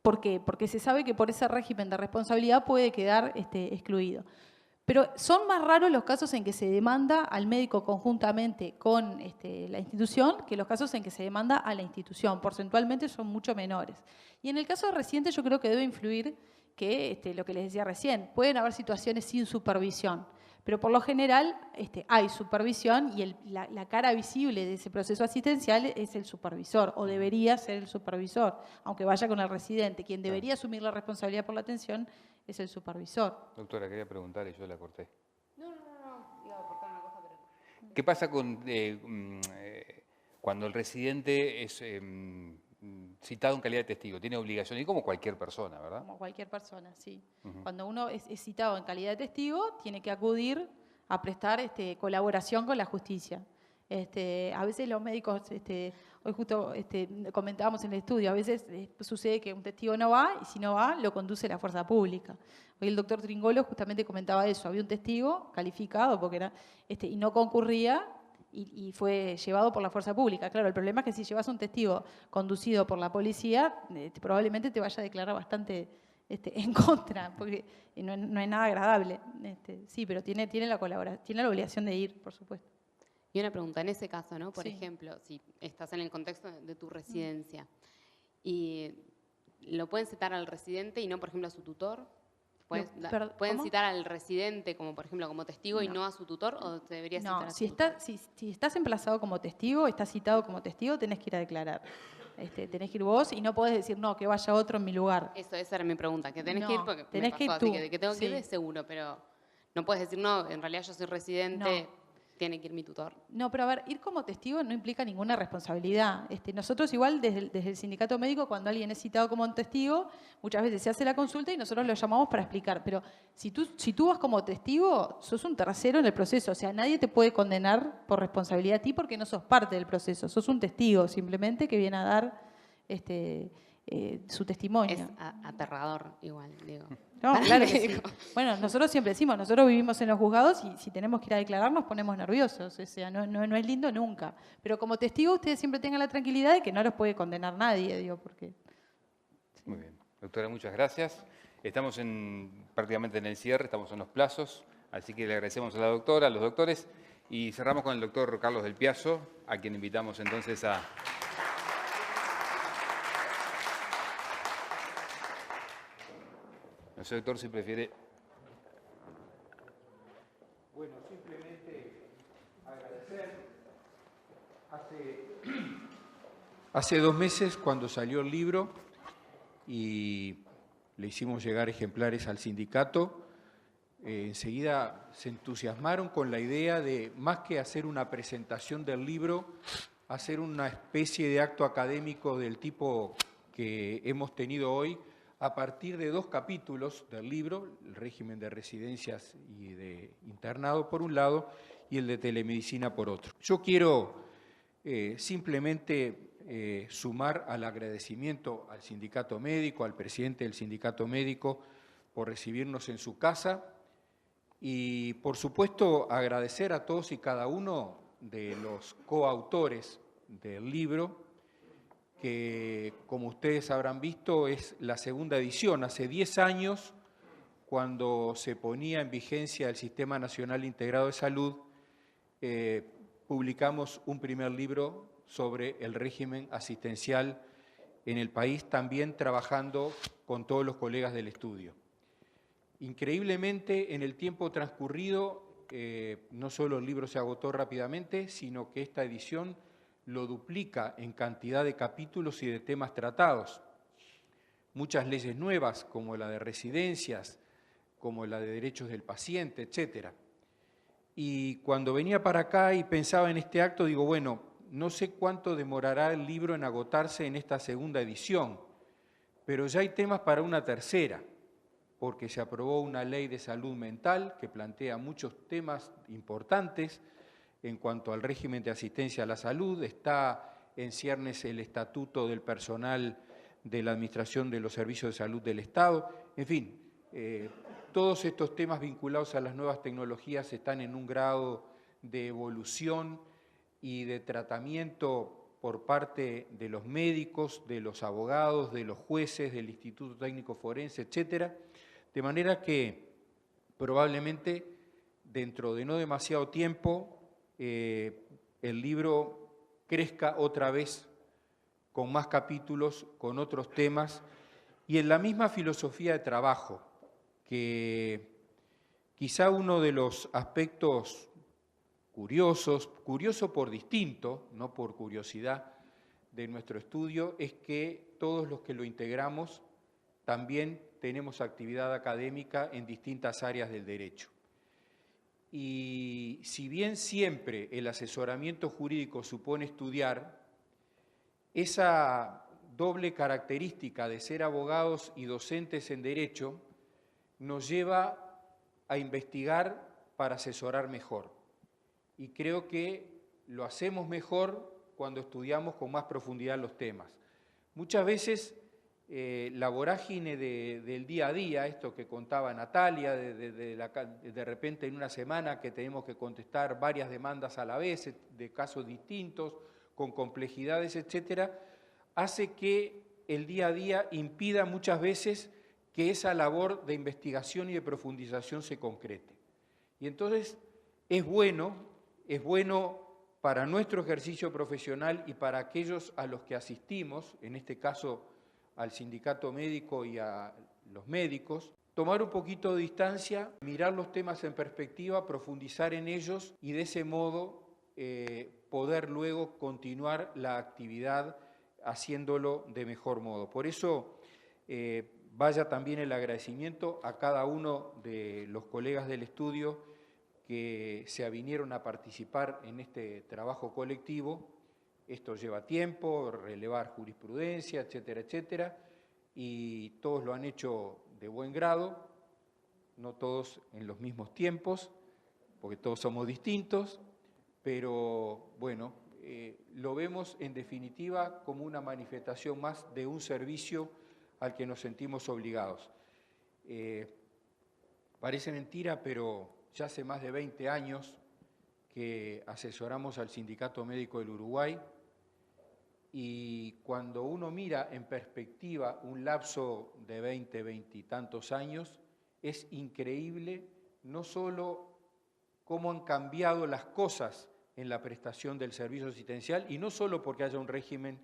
¿Por qué? Porque se sabe que por ese régimen de responsabilidad puede quedar excluido. Pero son más raros los casos en que se demanda al médico conjuntamente con la institución que los casos en que se demanda a la institución. Porcentualmente son mucho menores. Y en el caso de residentes yo creo que debe influir que, lo que les decía recién, pueden haber situaciones sin supervisión. Pero por lo general hay supervisión y la cara visible de ese proceso asistencial es el supervisor, o debería ser el supervisor, aunque vaya con el residente. Quien debería asumir la responsabilidad por la atención es el supervisor. Doctora, quería preguntar y yo la corté. No. Iba a aportar una cosa, pero... ¿Qué pasa cuando el residente es citado en calidad de testigo? Tiene obligación, y como cualquier persona, ¿verdad? Como cualquier persona, sí. Cuando uno es citado en calidad de testigo, tiene que acudir a prestar colaboración con la justicia. A veces los médicos, hoy justo comentábamos en el estudio, a veces sucede que un testigo no va y si no va, lo conduce la fuerza pública. Hoy el doctor Tringolo justamente comentaba eso, había un testigo calificado porque era, y no concurría y fue llevado por la fuerza pública. Claro, el problema es que si llevas un testigo conducido por la policía, probablemente te vaya a declarar bastante en contra, porque no es nada agradable. Sí, pero tiene la obligación de ir, por supuesto. Y una pregunta, en ese caso, ¿no? Por ejemplo, si estás en el contexto de tu residencia y lo pueden citar al residente y no, por ejemplo, a su tutor. ¿Pueden citar al residente como, por ejemplo, como testigo y no a su tutor, o te debería citar a su tutor? Si estás emplazado como testigo, estás citado como testigo, tenés que ir a declarar. Tenés que ir vos y no podés decir, no, que vaya otro en mi lugar. Esa era mi pregunta, que tenés que ir porque me pasó, así que tengo que ir de seguro, pero no puedes decir, no, en realidad yo soy residente, tiene que ir mi tutor. No, pero a ver, ir como testigo no implica ninguna responsabilidad. Nosotros igual desde el sindicato médico, cuando alguien es citado como un testigo, muchas veces se hace la consulta y nosotros lo llamamos para explicar. Pero si tú vas como testigo, sos un tercero en el proceso. O sea, nadie te puede condenar por responsabilidad a ti porque no sos parte del proceso. Sos un testigo simplemente que viene a dar su testimonio. Es aterrador igual, digo. No, claro que sí. Bueno, nosotros siempre decimos, nosotros vivimos en los juzgados y si tenemos que ir a declarar nos ponemos nerviosos. O sea, no es lindo nunca. Pero como testigo ustedes siempre tengan la tranquilidad de que no los puede condenar nadie, digo, porque... Sí. Muy bien. Doctora, muchas gracias. Estamos prácticamente en el cierre, estamos en los plazos, así que le agradecemos a la doctora, a los doctores. Y cerramos con el doctor Carlos del Piazzo, a quien invitamos entonces a... No sé, doctor, si prefiere... Bueno, simplemente agradecer. Hace 2 meses, cuando salió el libro y le hicimos llegar ejemplares al sindicato, enseguida se entusiasmaron con la idea de, más que hacer una presentación del libro, hacer una especie de acto académico del tipo que hemos tenido hoy, a partir de 2 capítulos del libro, el régimen de residencias y de internado por un lado, y el de telemedicina por otro. Yo quiero simplemente sumar al agradecimiento al sindicato médico, al presidente del sindicato médico, por recibirnos en su casa, y por supuesto agradecer a todos y cada uno de los coautores del libro, que como ustedes habrán visto es la segunda edición. Hace 10 años, cuando se ponía en vigencia el Sistema Nacional Integrado de Salud, publicamos un primer libro sobre el régimen asistencial en el país, también trabajando con todos los colegas del estudio. Increíblemente, en el tiempo transcurrido, no solo el libro se agotó rápidamente, sino que esta edición lo duplica en cantidad de capítulos y de temas tratados. Muchas leyes nuevas, como la de residencias, como la de derechos del paciente, etc. Y cuando venía para acá y pensaba en este acto, digo, bueno, no sé cuánto demorará el libro en agotarse en esta segunda edición, pero ya hay temas para una tercera, porque se aprobó una ley de salud mental que plantea muchos temas importantes en cuanto al régimen de asistencia a la salud. Está en ciernes el estatuto del personal de la Administración de los Servicios de Salud del Estado. En fin, todos estos temas vinculados a las nuevas tecnologías están en un grado de evolución y de tratamiento por parte de los médicos, de los abogados, de los jueces, del Instituto Técnico Forense, etcétera, de manera que probablemente dentro de no demasiado tiempo el libro crezca otra vez con más capítulos, con otros temas y en la misma filosofía de trabajo, que quizá uno de los aspectos curioso por distinto, no por curiosidad, de nuestro estudio, es que todos los que lo integramos también tenemos actividad académica en distintas áreas del derecho. Y si bien siempre el asesoramiento jurídico supone estudiar, esa doble característica de ser abogados y docentes en derecho nos lleva a investigar para asesorar mejor. Y creo que lo hacemos mejor cuando estudiamos con más profundidad los temas. Muchas veces la vorágine del día a día, esto que contaba Natalia, de repente en una semana que tenemos que contestar varias demandas a la vez, de casos distintos, con complejidades, etcétera, hace que el día a día impida muchas veces que esa labor de investigación y de profundización se concrete. Y entonces es bueno para nuestro ejercicio profesional y para aquellos a los que asistimos, en este caso al sindicato médico y a los médicos, tomar un poquito de distancia, mirar los temas en perspectiva, profundizar en ellos y de ese modo poder luego continuar la actividad haciéndolo de mejor modo. Por eso vaya también el agradecimiento a cada uno de los colegas del estudio que se avinieron a participar en este trabajo colectivo. Esto lleva tiempo, relevar jurisprudencia, etcétera, etcétera, y todos lo han hecho de buen grado, no todos en los mismos tiempos, porque todos somos distintos, pero bueno, lo vemos en definitiva como una manifestación más de un servicio al que nos sentimos obligados. Parece mentira, pero ya hace más de 20 años que asesoramos al Sindicato Médico del Uruguay, y cuando uno mira en perspectiva un lapso de 20 y tantos años, es increíble no solo cómo han cambiado las cosas en la prestación del servicio asistencial, y no solo porque haya un régimen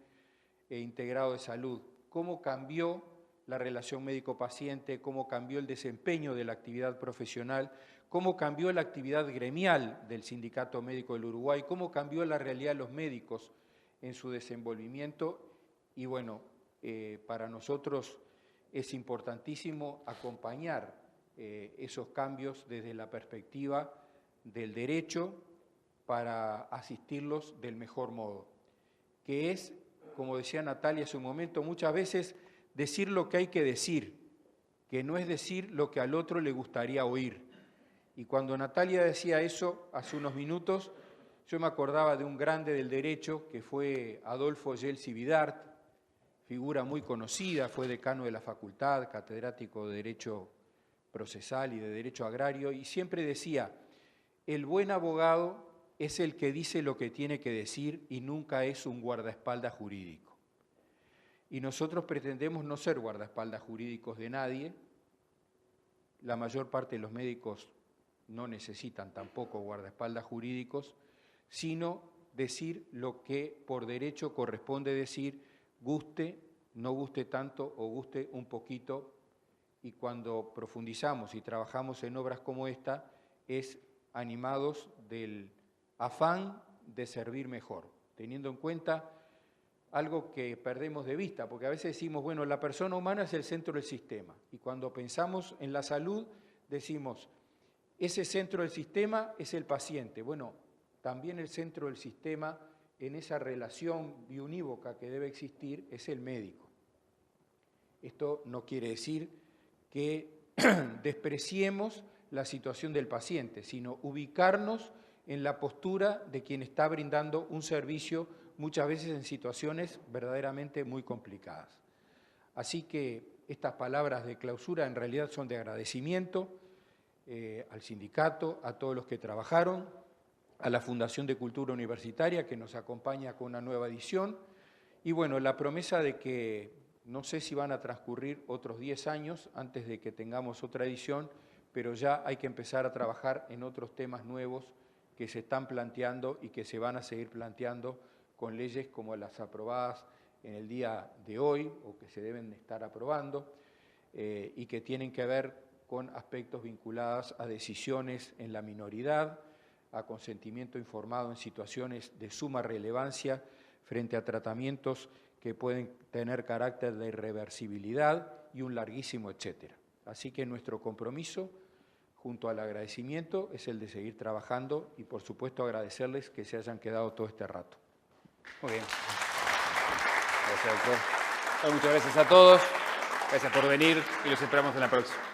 integrado de salud, cómo cambió la relación médico-paciente, cómo cambió el desempeño de la actividad profesional, cómo cambió la actividad gremial del Sindicato Médico del Uruguay, cómo cambió la realidad de los médicos en su desenvolvimiento. Y bueno, para nosotros es importantísimo acompañar esos cambios desde la perspectiva del derecho para asistirlos del mejor modo, que es, como decía Natalia hace un momento, muchas veces decir lo que hay que decir, que no es decir lo que al otro le gustaría oír. Y cuando Natalia decía eso hace unos minutos, yo me acordaba de un grande del derecho que fue Adolfo Gelsi Vidart, figura muy conocida, fue decano de la facultad, catedrático de Derecho Procesal y de Derecho Agrario, y siempre decía, el buen abogado es el que dice lo que tiene que decir y nunca es un guardaespaldas jurídico. Y nosotros pretendemos no ser guardaespaldas jurídicos de nadie. La mayor parte de los médicos no necesitan tampoco guardaespaldas jurídicos, sino decir lo que por derecho corresponde decir, guste, no guste tanto o guste un poquito. Y cuando profundizamos y trabajamos en obras como esta, es animados del afán de servir mejor, teniendo en cuenta algo que perdemos de vista, porque a veces decimos, bueno, la persona humana es el centro del sistema, y cuando pensamos en la salud decimos, ese centro del sistema es el paciente. Bueno, también el centro del sistema en esa relación biunívoca que debe existir es el médico. Esto no quiere decir que despreciemos la situación del paciente, sino ubicarnos en la postura de quien está brindando un servicio muchas veces en situaciones verdaderamente muy complicadas. Así que estas palabras de clausura en realidad son de agradecimiento al sindicato, a todos los que trabajaron, a la Fundación de Cultura Universitaria que nos acompaña con una nueva edición, y bueno, la promesa de que no sé si van a transcurrir otros 10 años antes de que tengamos otra edición, pero ya hay que empezar a trabajar en otros temas nuevos que se están planteando y que se van a seguir planteando con leyes como las aprobadas en el día de hoy o que se deben estar aprobando y que tienen que ver con aspectos vinculados a decisiones en la minoridad, a consentimiento informado en situaciones de suma relevancia frente a tratamientos que pueden tener carácter de irreversibilidad y un larguísimo etcétera. Así que nuestro compromiso, junto al agradecimiento, es el de seguir trabajando y, por supuesto, agradecerles que se hayan quedado todo este rato. Muy bien. Gracias, doctor. Bueno, muchas gracias a todos. Gracias por venir y los esperamos en la próxima.